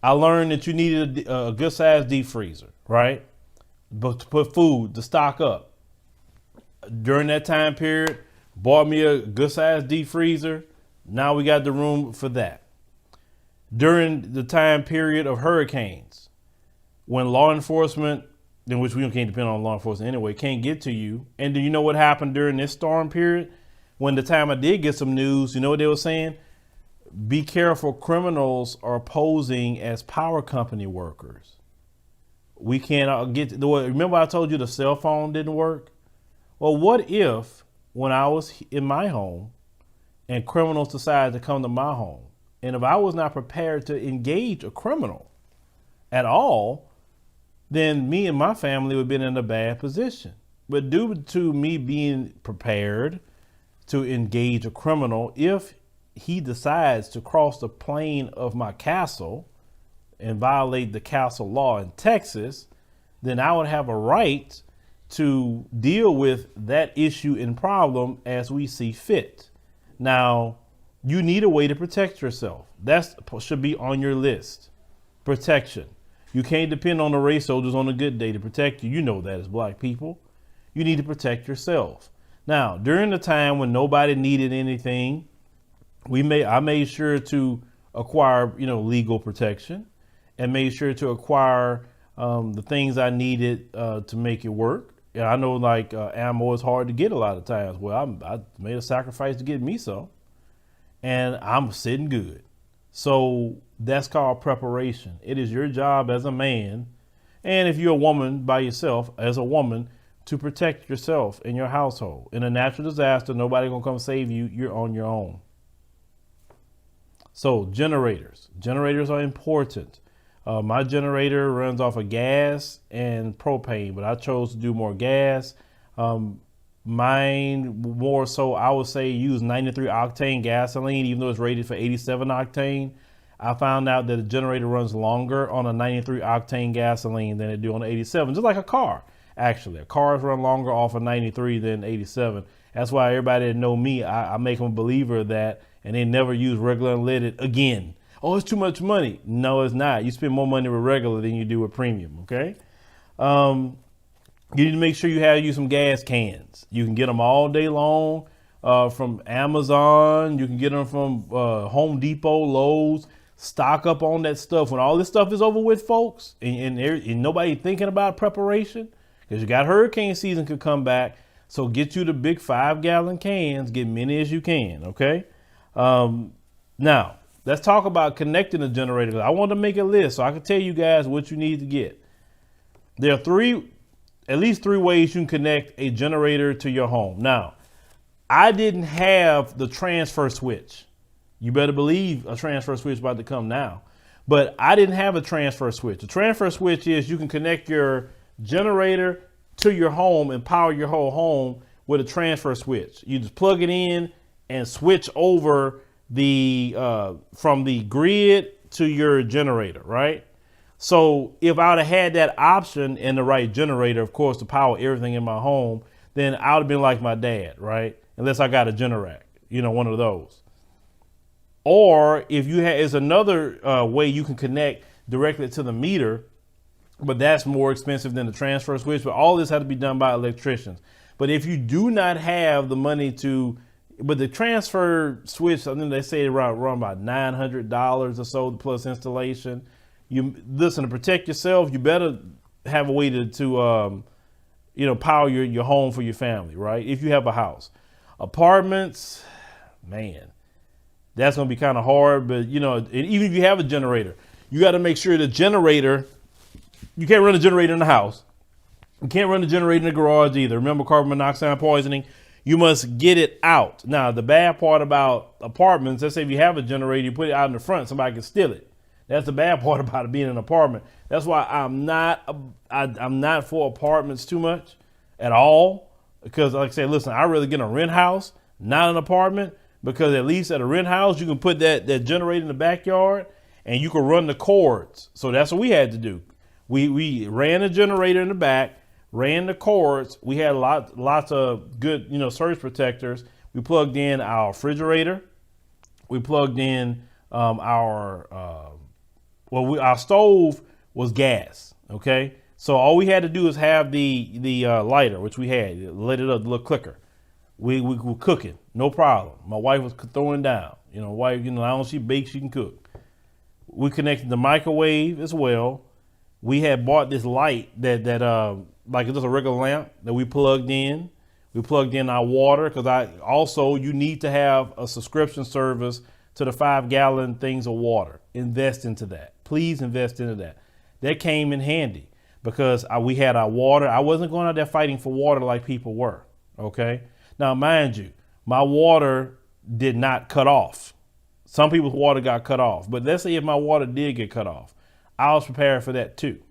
I learned that you needed a good sized deep freezer, right? But to put food to stock up. During that time period, bought me a good sized deep freezer. Now we got the room for that. During the time period of hurricanes, when law enforcement, in which we can't depend on law enforcement anyway, can't get to you. And do you know what happened during this storm period? When the time I did get some news, you know what they were saying? Be careful, criminals are posing as power company workers. We can't get to remember I told you the cell phone didn't work? Well, what if when I was in my home and criminals decided to come to my home, and if I was not prepared to engage a criminal at all, then me and my family would have been in a bad position. But due to me being prepared to engage a criminal, if he decides to cross the plane of my castle and violate the castle law in Texas, then I would have a right to deal with that issue and problem as we see fit. Now, you need a way to protect yourself. That should be on your list. Protection. You can't depend on the race soldiers on a good day to protect you. You know that as black people. You need to protect yourself. Now, during the time when nobody needed anything, I made sure to acquire, legal protection, and made sure to acquire the things I needed to make it work. And I know ammo is hard to get a lot of times. Well, I made a sacrifice to get me some, and I'm sitting good. So that's called preparation. It is your job as a man, and if you're a woman by yourself, as a woman, to protect yourself and your household. In a natural disaster, nobody gonna come save you. You're on your own. So generators are important. My generator runs off of gas and propane, but I chose to do more gas. Mine more so, I would say, use 93 octane gasoline, even though it's rated for 87 octane. I found out that the generator runs longer on a 93 octane gasoline than it do on 87, just like a car. Actually, cars run longer off of 93 than 87. That's why everybody that know me, I make them a believer of that, and they never use regular unleaded again. Oh, it's too much money. No, it's not. You spend more money with regular than you do with premium. Okay. You need to make sure you some gas cans. You can get them all day long from Amazon. You can get them from Home Depot, Lowe's. Stock up on that stuff. When all this stuff is over with, folks, and nobody thinking about preparation, because you got hurricane season could come back. So get you the big 5-gallon cans, get many as you can. Okay. Now let's talk about connecting the generator. I want to make a list so I can tell you guys what you need to get. There are at least three ways you can connect a generator to your home. Now, I didn't have the transfer switch. You better believe a transfer switch is about to come now. But I didn't have a transfer switch. The transfer switch is you can connect your generator to your home and power your whole home with a transfer switch. You just plug it in and switch over from the grid to your generator, right? So if I would have had that option and the right generator, of course, to power everything in my home, then I would have been like my dad, right? Unless I got a Generac, one of those. Or if you have, is another way you can connect directly to the meter, but that's more expensive than the transfer switch. But all this had to be done by electricians. But if you do not have the money but the transfer switch, I think they say run about $900 or so plus installation. You listen, to protect yourself, you better have a way to power your home for your family, right? If you have a house. Apartments, man, that's going to be kind of hard. But, even if you have a generator, you got to make sure the generator, you can't run a generator in the house. You can't run the generator in the garage either. Remember carbon monoxide poisoning? You must get it out. Now, the bad part about apartments, let's say if you have a generator, you put it out in the front, somebody can steal it. That's the bad part about it being an apartment. That's why I'm not for apartments too much at all. Because like I said, listen, I'd rather get a rent house, not an apartment, because at least at a rent house, you can put that generator in the backyard and you can run the cords. So that's what we had to do. We ran a generator in the back, ran the cords. We had lots of good, surge protectors. We plugged in our refrigerator. We plugged in our stove was gas. Okay. So all we had to do is have the lighter, which we had, lit it up, the little clicker. We were cooking, no problem. My wife was throwing down, wife, as long as she bakes, she can cook. We connected the microwave as well. We had bought this light that like it's just a regular lamp that we plugged in. We plugged in our water because you need to have a subscription service to the 5-gallon things of water. Invest into that. Please invest into that. That came in handy because we had our water. I wasn't going out there fighting for water like people were. Okay. Now, mind you, my water did not cut off. Some people's water got cut off, but let's say if my water did get cut off, I was prepared for that too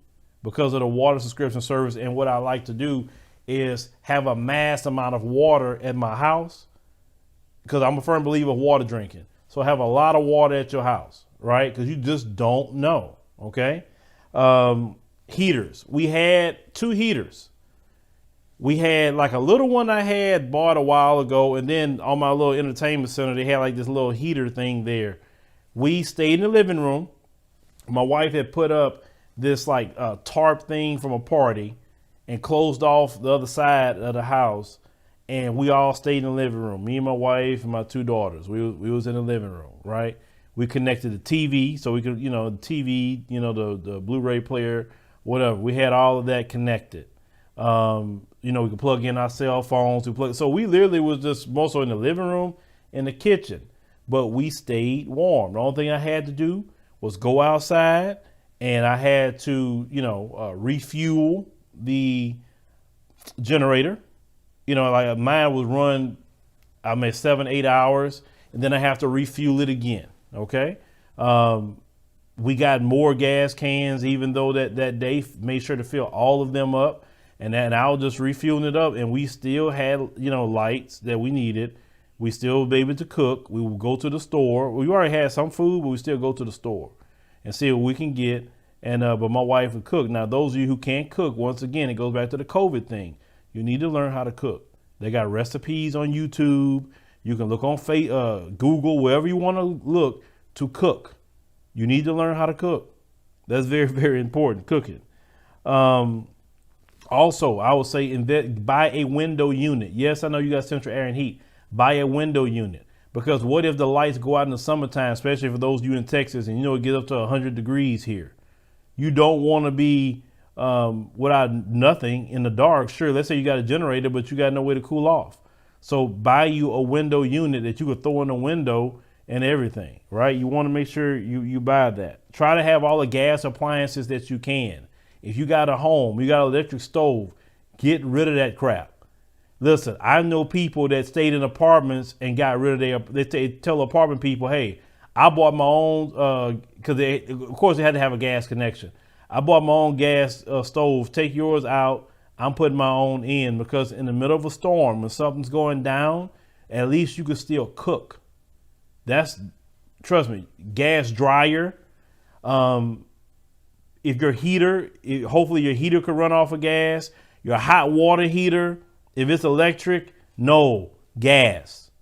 because of the water subscription service. And what I like to do is have a mass amount of water at my house because I'm a firm believer of water drinking. So have a lot of water at your house, right? Because you just don't know. Okay. Heaters. We had 2 heaters. We had like a little one I had bought a while ago. And then on my little entertainment center, they had like this little heater thing there. We stayed in the living room. My wife had put up this like tarp thing from a party and closed off the other side of the house. And we all stayed in the living room. Me and my wife and my 2 daughters. We was in the living room, right? We connected the TV so we could, the TV, the Blu-ray player, whatever. We had all of that connected. We could plug in our cell phones. So we literally was just mostly in the living room and the kitchen, but we stayed warm. The only thing I had to do was go outside and I had to, refuel the generator. Like mine was run, 7-8 hours, and then I have to refuel it again. Okay. We got more gas cans, even though that day made sure to fill all of them up. And then I was just refueling it up, and we still had, lights that we needed. We still be able to cook. We would go to the store. We already had some food, but we still go to the store and see what we can get. And but my wife would cook. Now, those of you who can't cook, once again, it goes back to the COVID thing. You need to learn how to cook. They got recipes on YouTube. You can look on Google, wherever you want to look to cook. You need to learn how to cook. That's very, very important, cooking. Also, I would say buy a window unit. Yes, I know you got central air and heat. Buy a window unit. Because what if the lights go out in the summertime, especially for those of you in Texas, and it gets up to 100 degrees here. You don't want to be without nothing in the dark. Sure, let's say you got a generator, but you got no way to cool off. So buy you a window unit that you could throw in the window and everything, right? You want to make sure you buy that. Try to have all the gas appliances that you can. If you got a home, you got an electric stove, get rid of that crap. Listen, I know people that stayed in apartments and got rid of they tell apartment people, hey, I bought my own, because of course they had to have a gas connection. I bought my own gas stove, take yours out. I'm putting my own in, because in the middle of a storm, when something's going down, at least you can still cook. Trust me, gas dryer. If your heater, hopefully your heater could run off of gas. Your hot water heater, if it's electric, no, gas.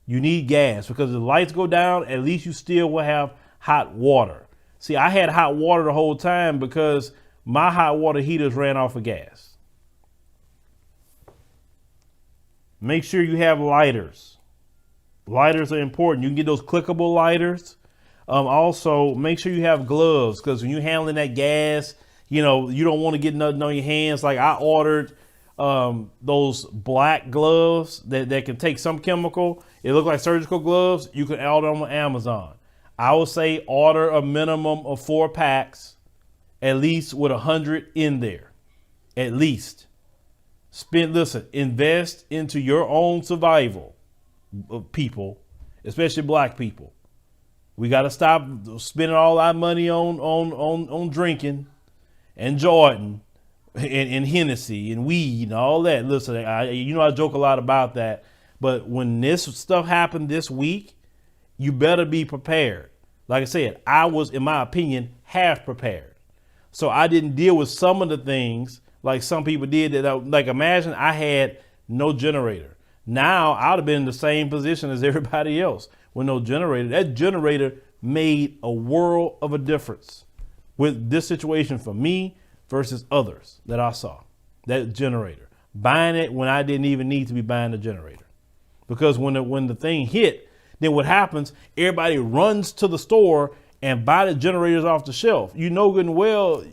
You need gas, because if the lights go down, at least you still will have hot water. See, I had hot water the whole time because my hot water heaters ran off of gas. Make sure you have lighters. Lighters are important. You can get those clickable lighters. Also, make sure you have gloves, because when you're handling that gas, you don't want to get nothing on your hands. Like I ordered those black gloves that can take some chemical. It look like surgical gloves. You can order them on Amazon. I would say order a minimum of 4 packs, at least with 100 in there, at least. Invest into your own survival of people, especially black people. We got to stop spending all our money on drinking and Jordan and Hennessy and weed and all that. Listen, I joke a lot about that, but when this stuff happened this week, you better be prepared. Like I said, I was, in my opinion, half prepared. So I didn't deal with some of the things like some people did. Imagine I had no generator. Now I'd have been in the same position as everybody else with no generator. That generator made a world of a difference with this situation for me versus others that I saw. That generator, buying it when I didn't even need to be buying the generator, because when the thing hit, then what happens? Everybody runs to the store and buy the generators off the shelf. You know good and well,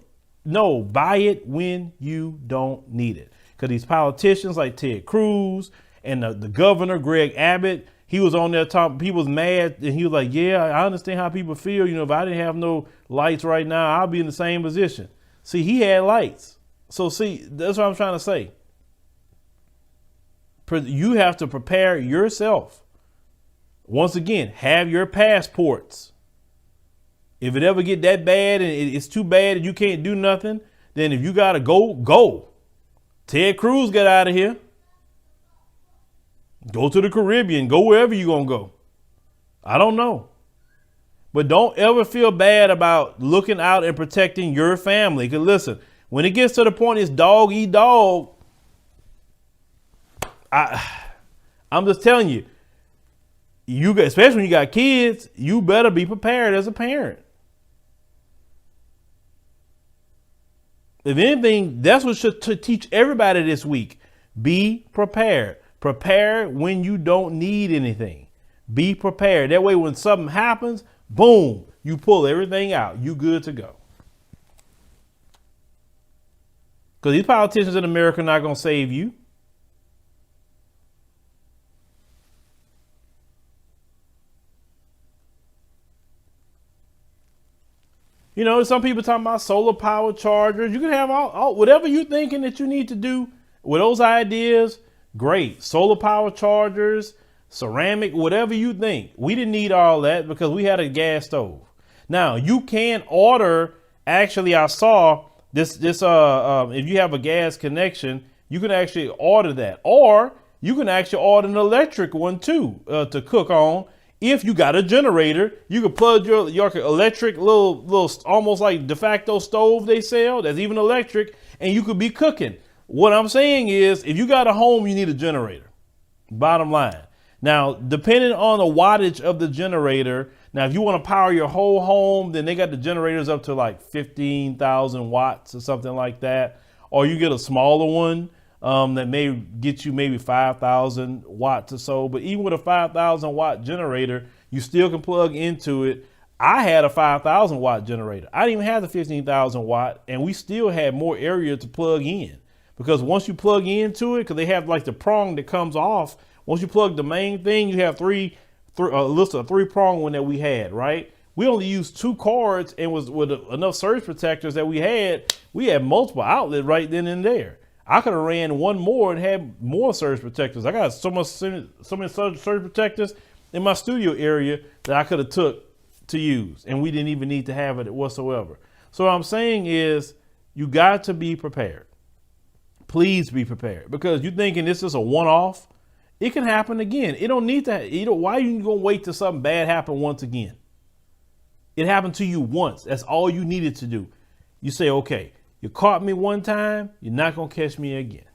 no, buy it when you don't need it. Because these politicians like Ted Cruz and the governor, Greg Abbott, he was on there talking, people was mad, and he was like, yeah, I understand how people feel. If I didn't have no lights right now, I'll be in the same position. See, he had lights. So see, that's what I'm trying to say. You have to prepare yourself. Once again, have your passports. If it ever get that bad and it's too bad and you can't do nothing, then if you got to go. Ted Cruz got out of here. Go to the Caribbean. Go wherever you're going to go. I don't know. But don't ever feel bad about looking out and protecting your family. Because listen, when it gets to the point it's dog eat dog, I'm just telling you, especially when you got kids, you better be prepared as a parent. If anything, that's what should teach everybody this week. Be prepared. Prepare when you don't need anything. Be prepared. That way, when something happens, boom, you pull everything out. You good to go. Because these politicians in America are not going to save you. Some people talking about solar power chargers. You can have all whatever you're thinking that you need to do with those ideas. Great. Solar power chargers, ceramic, whatever you think. We didn't need all that because we had a gas stove. Now you can order. Actually, I saw this. If you have a gas connection, you can actually order that, or you can actually order an electric one too to cook on. If you got a generator, you can plug your electric little almost like de facto stove they sell that's even electric, and you could be cooking. What I'm saying is, if you got a home, you need a generator. Bottom line. Now, depending on the wattage of the generator, now if you want to power your whole home, then they got the generators up to like 15,000 watts or something like that. Or you get a smaller one that may get you maybe 5,000 watts or so. But even with a 5,000 watt generator, you still can plug into it. I had a 5,000 watt generator. I didn't even have the 15,000 watt, and we still had more area to plug in, because once you plug into it, because they have like the prong that comes off. Once you plug the main thing, you have a list of 3-prong one that we had, right? We only used 2 cords, and was with enough surge protectors that we had multiple outlets right then and there. I could have ran one more and had more surge protectors. I got so many surge protectors in my studio area that I could have took to use, and we didn't even need to have it whatsoever. So what I'm saying is, you got to be prepared. Please be prepared, because you're thinking this is a one-off. It can happen again. It don't need to. Why are you gonna wait till something bad happen once again? It happened to you once. That's all you needed to do. You say, okay, you caught me one time, you're not gonna catch me again.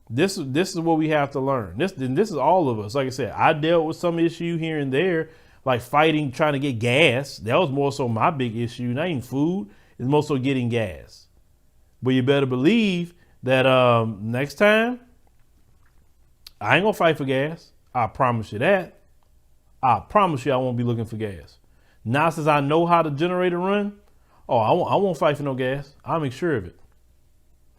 This is what we have to learn. This is all of us. Like I said, I dealt with some issue here and there, like fighting, trying to get gas. That was more so my big issue. Not even food. It's more so getting gas. But you better believe that next time, I ain't gonna fight for gas. I promise you that. I promise you I won't be looking for gas. Now, since I know how the generator run, I won't fight for no gas. I'll make sure of it.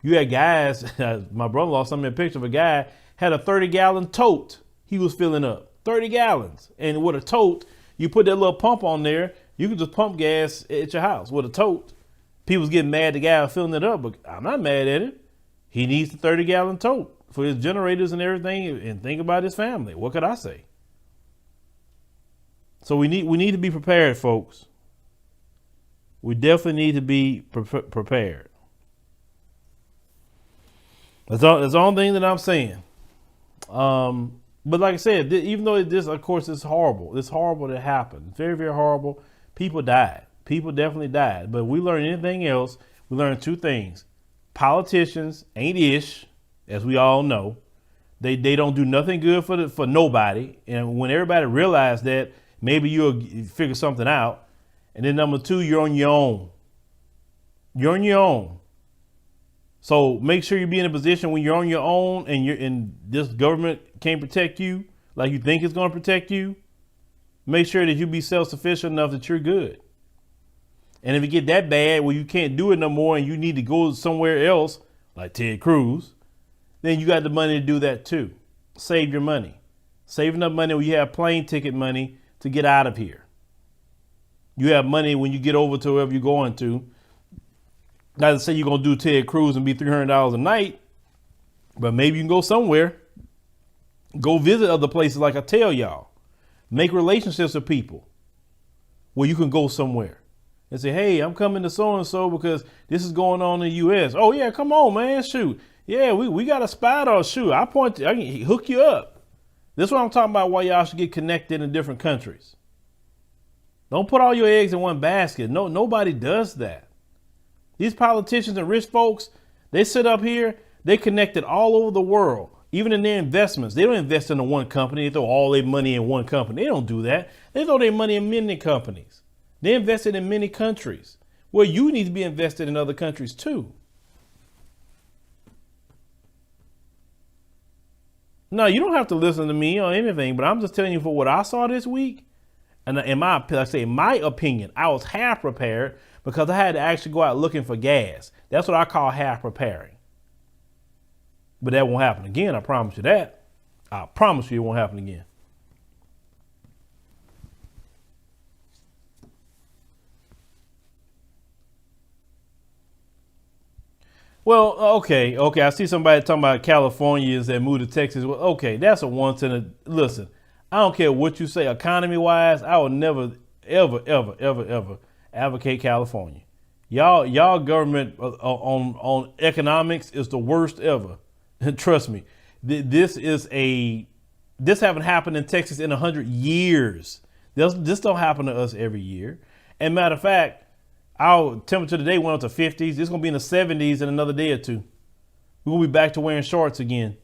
You had guys, my brother-in-law sent me a picture of a guy, had a 30-gallon tote he was filling up. 30 gallons. And with a tote, you put that little pump on there, you can just pump gas at your house. With a tote, people's getting mad at the guy filling it up, but I'm not mad at it. He needs the 30-gallon tote for his generators and everything, and think about his family. What could I say? So we need to be prepared, folks. We definitely need to be prepared. That's the only thing that I'm saying. But like I said, even though this, of course, is horrible. It's horrible that happened. Very, very horrible. People died. People definitely died. But we learned anything else, we learned 2 things. Politicians ain't ish, as we all know. They don't do nothing good for nobody. And when everybody realized that, maybe you'll figure something out. And then number 2, you're on your own. You're on your own. So make sure you be in a position when you're on your own and this government can't protect you like you think it's going to protect you. Make sure that you be self-sufficient enough that you're good. And if it get that bad where you can't do it no more and you need to go somewhere else, like Ted Cruz, then you got the money to do that too. Save your money. Save enough money when you have plane ticket money to get out of here. You have money when you get over to wherever you're going to. Not to say you're going to do Ted Cruz and be $300 a night, but maybe you can go somewhere. Go visit other places like I tell y'all. Make relationships with people where you can go somewhere and say, hey, I'm coming to so-and-so because this is going on in the U.S. Oh, yeah, come on, man. Shoot. Yeah, we got a spot or shoot. I can hook you up. This is what I'm talking about, why y'all should get connected in different countries. Don't put all your eggs in one basket. No, nobody does that. These politicians and rich folks, they sit up here, they connected all over the world, even in their investments. They don't invest in one company. They throw all their money in one company. They don't do that. They throw their money in many companies. They invested in many countries. Well, you need to be invested in other countries too. No, you don't have to listen to me or anything, but I'm just telling you for what I saw this week. And in my opinion, I was half prepared because I had to actually go out looking for gas. That's what I call half preparing. But that won't happen again. I promise you that. I promise you it won't happen again. Well, okay. I see somebody talking about Californians that moved to Texas. Well, okay, that's a once in a, listen, I don't care what you say economy wise. I would never, ever advocate California. Y'all government on economics is the worst ever. Trust me. This haven't happened in Texas in 100 years. This don't happen to us every year. And matter of fact, our temperature today went up to 50s. It's gonna be in the 70s in another day or 2. We're gonna be back to wearing shorts again.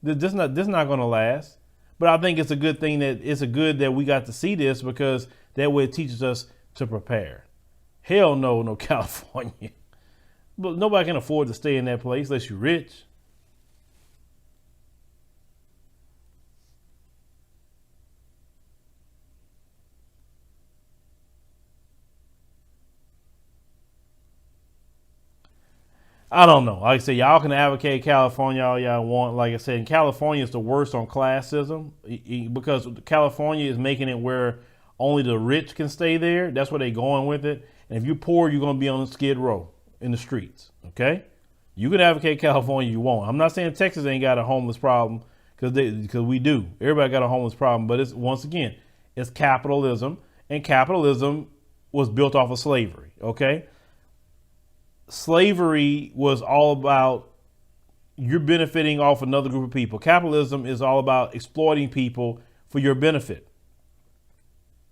This not gonna last. But I think it's a good thing that we got to see this, because that way it teaches us to prepare. Hell no, California. But nobody can afford to stay in that place unless you're rich. I don't know. Like I said, y'all can advocate California all y'all want. Like I said, in California is the worst on classism because California is making it where only the rich can stay there. That's where they're going with it. And if you're poor, you're going to be on the skid row in the streets. Okay? You can advocate California you want. I'm not saying Texas ain't got a homeless problem because we do. Everybody got a homeless problem. But it's once again, it's capitalism. And capitalism was built off of slavery. Okay? Slavery was all about you're benefiting off another group of people. Capitalism is all about exploiting people for your benefit.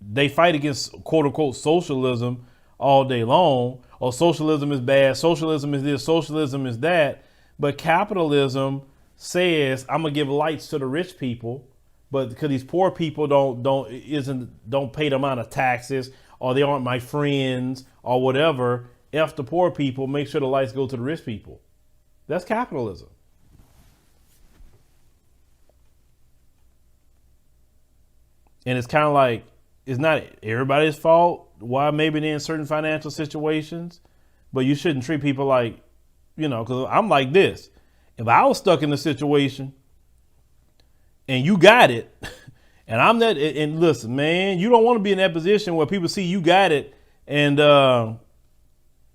They fight against quote unquote socialism all day long. Or socialism is bad. Socialism is this. Socialism is that. But capitalism says I'm gonna give lights to the rich people, but because these poor people don't pay the amount of taxes, or they aren't my friends, or whatever. F the poor people, make sure the lights go to the rich people. That's capitalism. And it's kind of like, it's not everybody's fault why maybe they're in certain financial situations, but you shouldn't treat people like, because I'm like this. If I was stuck in a situation and you got it, and I'm that, and listen, man, you don't want to be in that position where people see you got it and,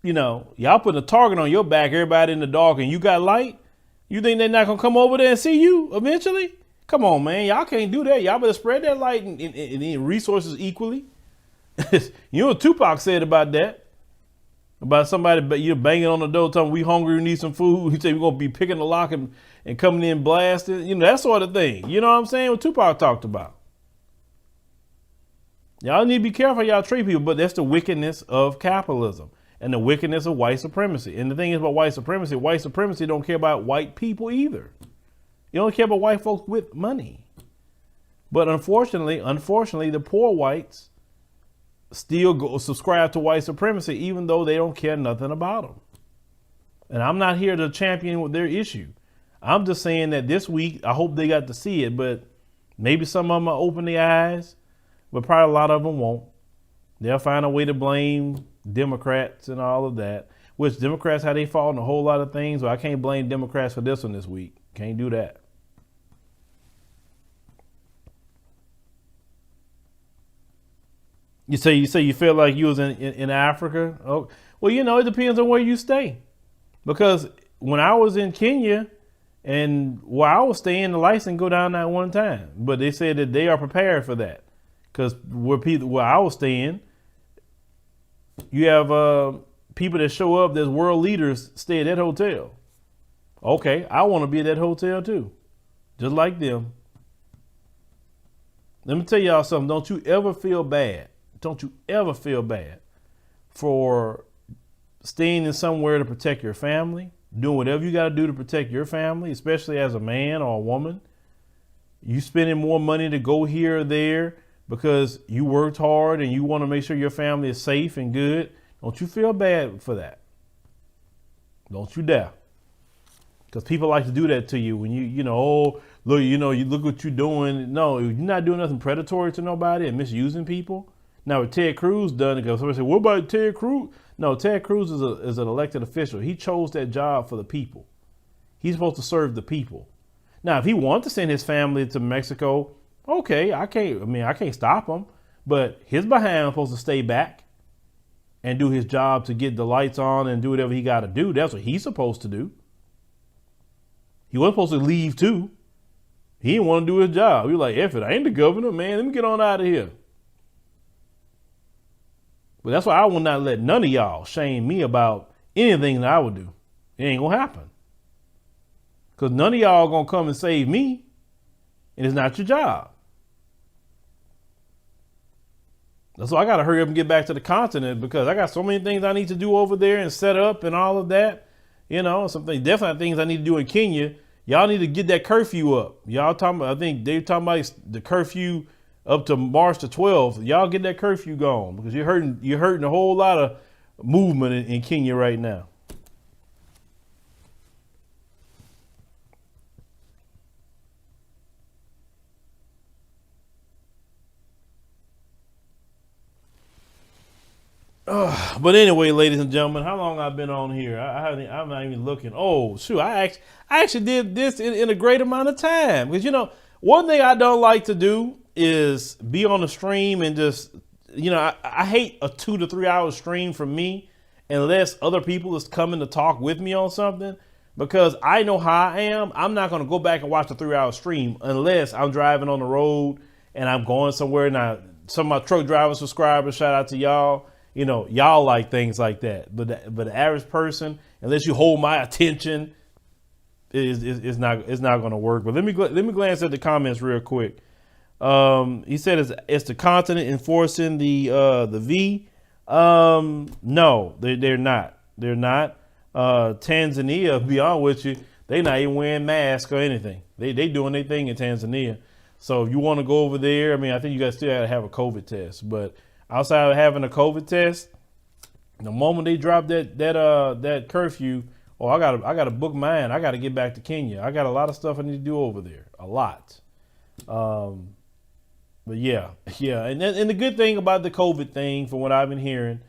y'all putting a target on your back, everybody in the dark, and you got light. You think they're not going to come over there and see you eventually? Come on, man. Y'all can't do that. Y'all better spread that light and resources equally. You know what Tupac said about that? About somebody you're banging on the door telling we hungry, we need some food. He said we're going to be picking the lock and coming in blasting. That sort of thing. You know what I'm saying? What Tupac talked about. Y'all need to be careful how y'all treat people, but that's the wickedness of capitalism. And the wickedness of white supremacy. And the thing is about white supremacy don't care about white people either. You don't care about white folks with money. But unfortunately, the poor whites still subscribe to white supremacy, even though they don't care nothing about them. And I'm not here to champion their issue. I'm just saying that this week, I hope they got to see it, but maybe some of them will open their eyes, but probably a lot of them won't. They'll find a way to blame Democrats and all of that, which Democrats, how they fall in a whole lot of things. Well, I can't blame Democrats for this one this week. Can't do that. You say you feel like you was in Africa. Oh, well, it depends on where you stay. Because when I was in Kenya and where I was staying, the lights didn't go down that one time. But they said that they are prepared for that. Because where I was staying, you have people that show up, there's world leaders stay at that hotel. Okay, I want to be at that hotel too. Just like them. Let me tell y'all something. Don't you ever feel bad. Don't you ever feel bad for staying in somewhere to protect your family, doing whatever you got to do to protect your family, especially as a man or a woman. You spending more money to go here or there because you worked hard and you want to make sure your family is safe and good. Don't you feel bad for that. Don't you dare. Because people like to do that to you when look, you look what you're doing. No, you're not doing nothing predatory to nobody and misusing people. Now, what Ted Cruz done, because somebody said, what about Ted Cruz? No, Ted Cruz is an elected official. He chose that job for the people. He's supposed to serve the people. Now, if he wants to send his family to Mexico, okay, I can't stop him. But his behind is supposed to stay back and do his job to get the lights on and do whatever he got to do. That's what he's supposed to do. He wasn't supposed to leave too. He didn't want to do his job. He was like, F it, I ain't the governor, man. Let me get on out of here. But that's why I will not let none of y'all shame me about anything that I would do. It ain't going to happen. Because none of y'all going to come and save me. And it's not your job. That's why I got to hurry up and get back to the continent, because I got so many things I need to do over there and set up and all of that. Definitely things I need to do in Kenya. Y'all need to get that curfew up. Y'all talking about, I think they're talking about the curfew up to March the 12th. Y'all get that curfew going, because you're hurting a whole lot of movement in Kenya right now. But anyway, ladies and gentlemen, how long I've been on here? I'm not even looking. Oh shoot, I actually did this in a great amount of time, because one thing I don't like to do is be on the stream and just I hate a 2 to 3 hour stream from me unless other people is coming to talk with me on something, because I know how I am. I'm not going to go back and watch a 3 hour stream unless I'm driving on the road and I'm going somewhere. And some of my truck driver subscribers, shout out to y'all. Y'all like things like that. But the average person, unless you hold my attention, is not going to work. But let me glance at the comments real quick. He said it's the continent enforcing the V. No, they're not. They're not. Tanzania, to be honest with you, they not even wearing masks or anything. They doing their thing in Tanzania. So if you want to go over there, I mean, I think you guys still got to have a COVID test. But outside of having a COVID test, the moment they drop that curfew, I gotta book mine. I gotta get back to Kenya. I got a lot of stuff I need to do over there. A lot. But yeah. And the good thing about the COVID thing, from what I've been hearing,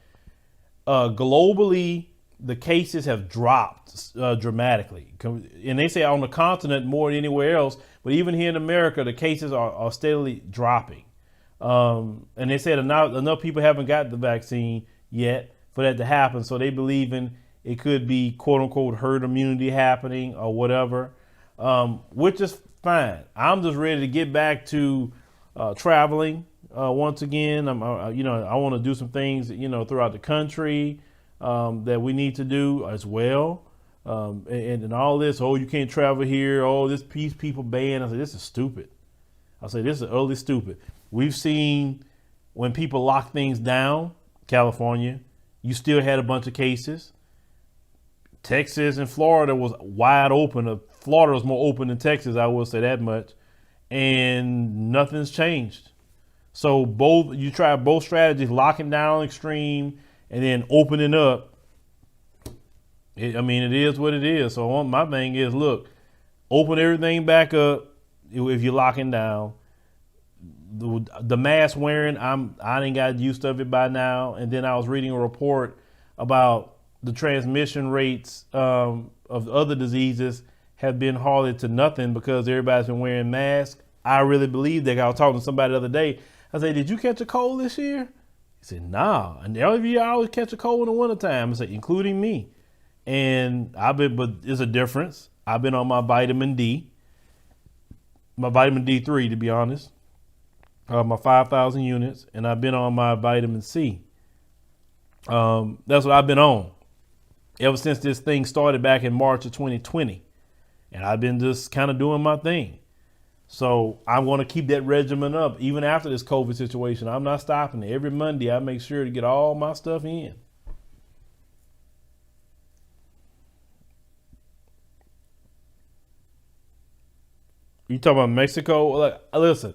globally, the cases have dropped dramatically. And they say on the continent more than anywhere else, but even here in America, the cases are steadily dropping. And they said enough people haven't got the vaccine yet for that to happen. So they believe it could be quote unquote herd immunity happening or whatever, which is fine. I'm just ready to get back to traveling once again. I want to do some things, throughout the country that we need to do as well. And all this, you can't travel here. This people ban. I said, this is stupid. I say, this is utterly stupid. We've seen when people lock things down, California, you still had a bunch of cases. Texas and Florida was wide open. Florida was more open than Texas, I will say that much. And nothing's changed. So you try both strategies, locking down extreme and then opening up. It is what it is. So my thing is, look, open everything back up if you're locking down. The mask wearing, I didn't got used to it by now. And then I was reading a report about the transmission rates of other diseases have been halted to nothing because everybody's been wearing masks. I really believe that. I was talking to somebody the other day. I said, did you catch a cold this year? He said, nah. And every year I always catch a cold in the wintertime. I said, including me. And but there's a difference. I've been on my vitamin D, my vitamin D3, to be honest, my 5,000 units, and I've been on my vitamin C. That's what I've been on ever since this thing started back in March of 2020. And I've been just kind of doing my thing. So I'm going to keep that regimen up even after this COVID situation. I'm not stopping it. Every Monday, I make sure to get all my stuff in. You talking about Mexico? Listen,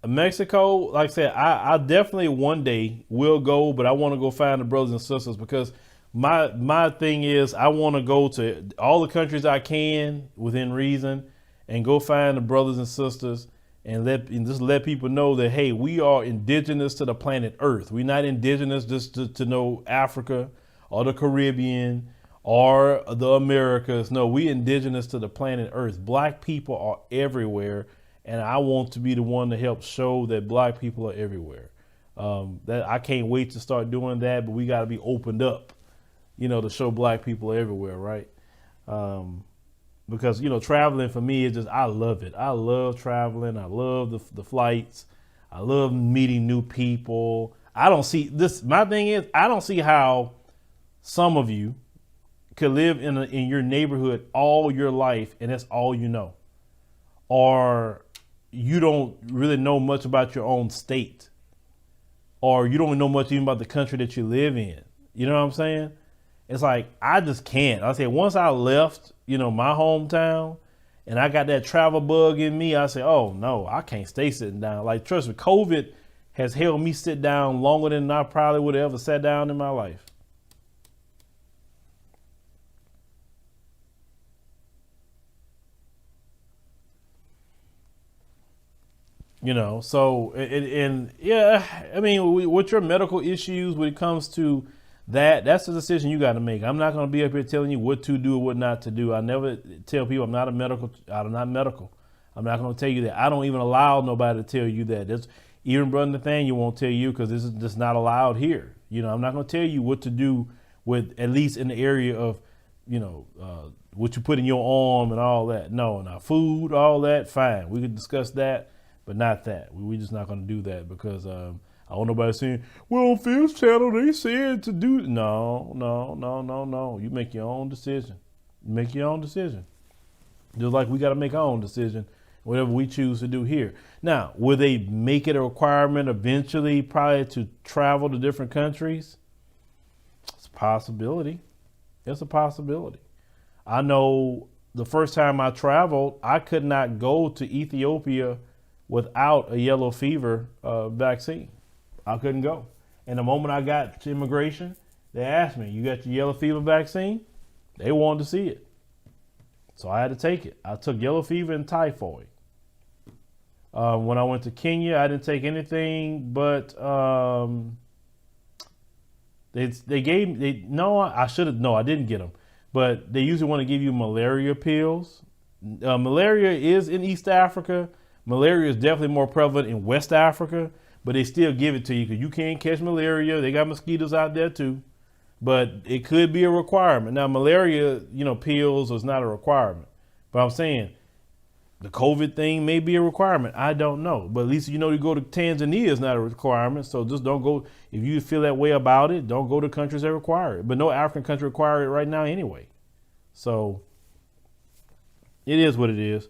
Mexico, like I said, I definitely one day will go, but I want to go find the brothers and sisters, because my thing is I want to go to all the countries I can within reason and go find the brothers and sisters and just let people know that, hey, we are indigenous to the planet Earth. We're not indigenous just to know Africa or the Caribbean or the Americas. No, we indigenous to the planet Earth. Black people are everywhere, and I want to be the one to help show that black people are everywhere. That I can't wait to start doing that, but we got to be opened up, to show black people everywhere, right? Because, traveling for me is just, I love it. I love traveling. I love the flights. I love meeting new people. My thing is, I don't see how some of you could live in your neighborhood all your life and that's all you know. Or you don't really know much about your own state. Or you don't know much even about the country that you live in. You know what I'm saying? It's like, I just can't. I say, once I left, my hometown, and I got that travel bug in me, I say, oh no, I can't stay sitting down. Like, trust me, COVID has held me sit down longer than I probably would have ever sat down in my life. You know, so and yeah, I mean, with your medical issues, when it comes to that, that's a decision you got to make. I'm not going to be up here telling you what to do or what not to do. I never tell people I'm not medical. I'm not medical. I'm not going to tell you that. I don't even allow nobody to tell you that. That's even Brother Nathaniel won't tell you because this is just not allowed here. You know, I'm not going to tell you what to do with, at least in the area of, you know, what you put in your arm and all that. No, food, all that, fine. We could discuss that. But not that. We're just not going to do that because I don't know nobody saying, well, on Phil's channel, they said to do. No. You make your own decision. You make your own decision. Just like we got to make our own decision, whatever we choose to do here. Now, will they make it a requirement eventually probably to travel to different countries? It's a possibility. It's a possibility. I know the first time I traveled, I could not go to Ethiopia without a yellow fever vaccine. I couldn't go. And the moment I got to immigration, they asked me, you got your yellow fever vaccine? They wanted to see it. So I had to take it. I took yellow fever and typhoid. When I went to Kenya, I didn't take anything but I didn't get them. But they usually want to give you malaria pills. Malaria is in East Africa. Malaria is definitely more prevalent in West Africa, but they still give it to you because you can't catch malaria. They got mosquitoes out there too, but it could be a requirement. Now, malaria, pills is not a requirement, but I'm saying the COVID thing may be a requirement. I don't know, but at least you go to Tanzania is not a requirement. So just don't go if you feel that way about it. Don't go to countries that require it, but no African country require it right now anyway. So it is what it is,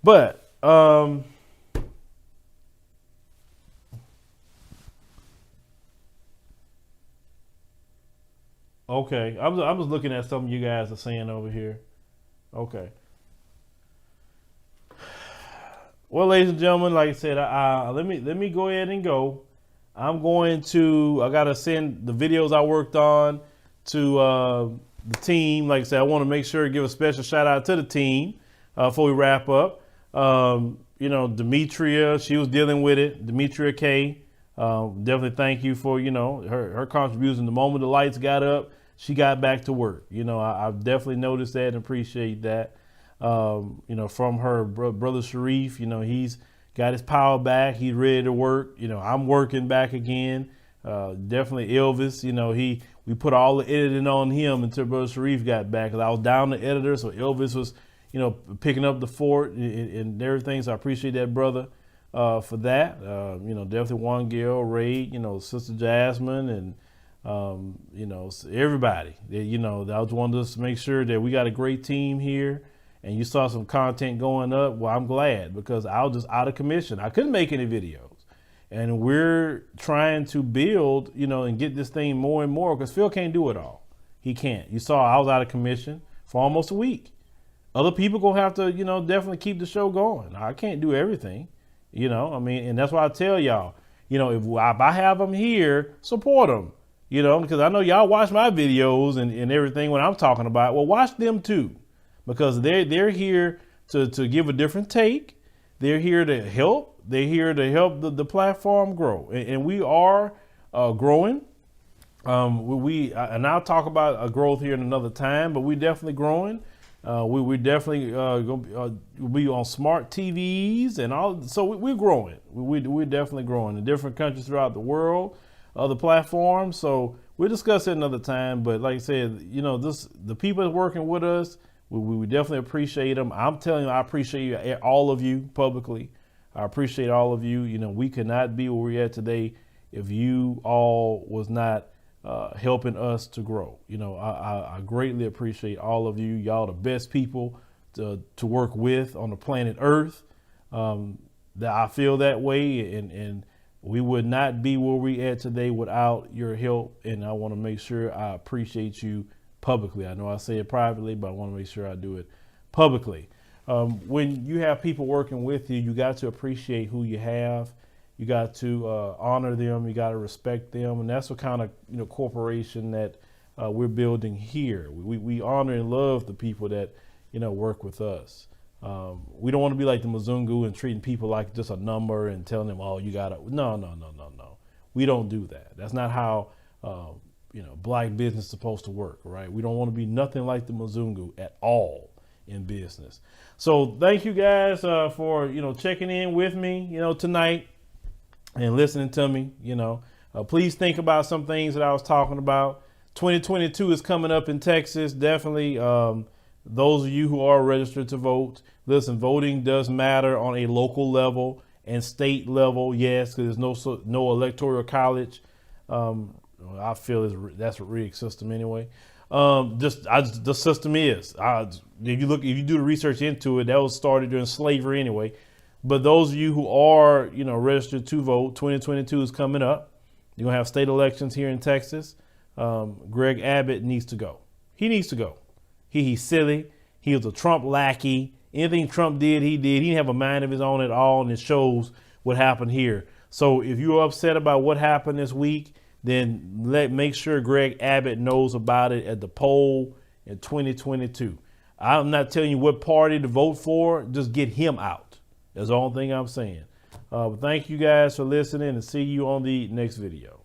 but. Okay, I was looking at something you guys are saying over here. Okay. Well, ladies and gentlemen, like I said, let me go ahead and go. I gotta send the videos I worked on to the team. Like I said, I want to make sure to give a special shout out to the team before we wrap up. Demetria, she was dealing with it. Demetria K. Definitely thank you for, her contribution. The moment the lights got up, she got back to work. I've definitely noticed that and appreciate that. From her brother Sharif, he's got his power back. He's ready to work. I'm working back again. Definitely Elvis, we put all the editing on him until brother Sharif got back. 'Cause I was down the editor, so Elvis was, picking up the fort and everything. So I appreciate that brother for that. Definitely Juan Gil, Ray, Sister Jasmine, and everybody. I just wanted to make sure that we got a great team here. And you saw some content going up. Well, I'm glad because I was just out of commission. I couldn't make any videos. And we're trying to build, and get this thing more and more because Phil can't do it all. He can't. You saw I was out of commission for almost a week. Other people gonna have to, definitely keep the show going. I can't do everything, and that's why I tell y'all, if I have them here, support them, because I know y'all watch my videos and everything when I'm talking about. Well, watch them too. Because they're here to give a different take. They're here to help. They're here to help the platform grow. And we are growing. And I'll talk about a growth here in another time, but we're definitely growing. We're definitely going to be on smart TVs and all. So we're growing. We're definitely growing in different countries throughout the world, other platforms. So we'll discuss it another time. But like I said, the people that's working with us, we definitely appreciate them. I'm telling you, I appreciate all of you publicly. I appreciate all of you. We could not be where we're at today if you all was not helping us to grow. I greatly appreciate all of you. Y'all the best people to work with on the planet Earth. That I feel that way, and we would not be where we at today without your help. And I want to make sure I appreciate you publicly. I know I say it privately, but I want to make sure I do it publicly. When you have people working with you, you got to appreciate who you have. You got to honor them. You got to respect them. And that's what kind of corporation that we're building here. We honor and love the people that work with us. We don't want to be like the Mzungu and treating people like just a number and telling them, oh, you gotta. No. We don't do that. That's not how black business is supposed to work, right? We don't want to be nothing like the Mzungu at all in business. So thank you guys for checking in with me tonight and listening to me. Please think about some things that I was talking about. 2022 is coming up in Texas. Definitely, those of you who are registered to vote, listen, voting does matter on a local level and state level. Yes, because there's no electoral college. I feel that's a rigged system anyway. The system is. If you do the research into it, that was started during slavery anyway. But those of you who are registered to vote, 2022 is coming up. You're gonna have state elections here in Texas. Greg Abbott needs to go. He needs to go. He's silly. He was a Trump lackey. Anything Trump did, he did. He didn't have a mind of his own at all, and it shows what happened here. So if you're upset about what happened this week, then make sure Greg Abbott knows about it at the poll in 2022. I'm not telling you what party to vote for. Just get him out. That's the only thing I'm saying. But thank you guys for listening, and see you on the next video.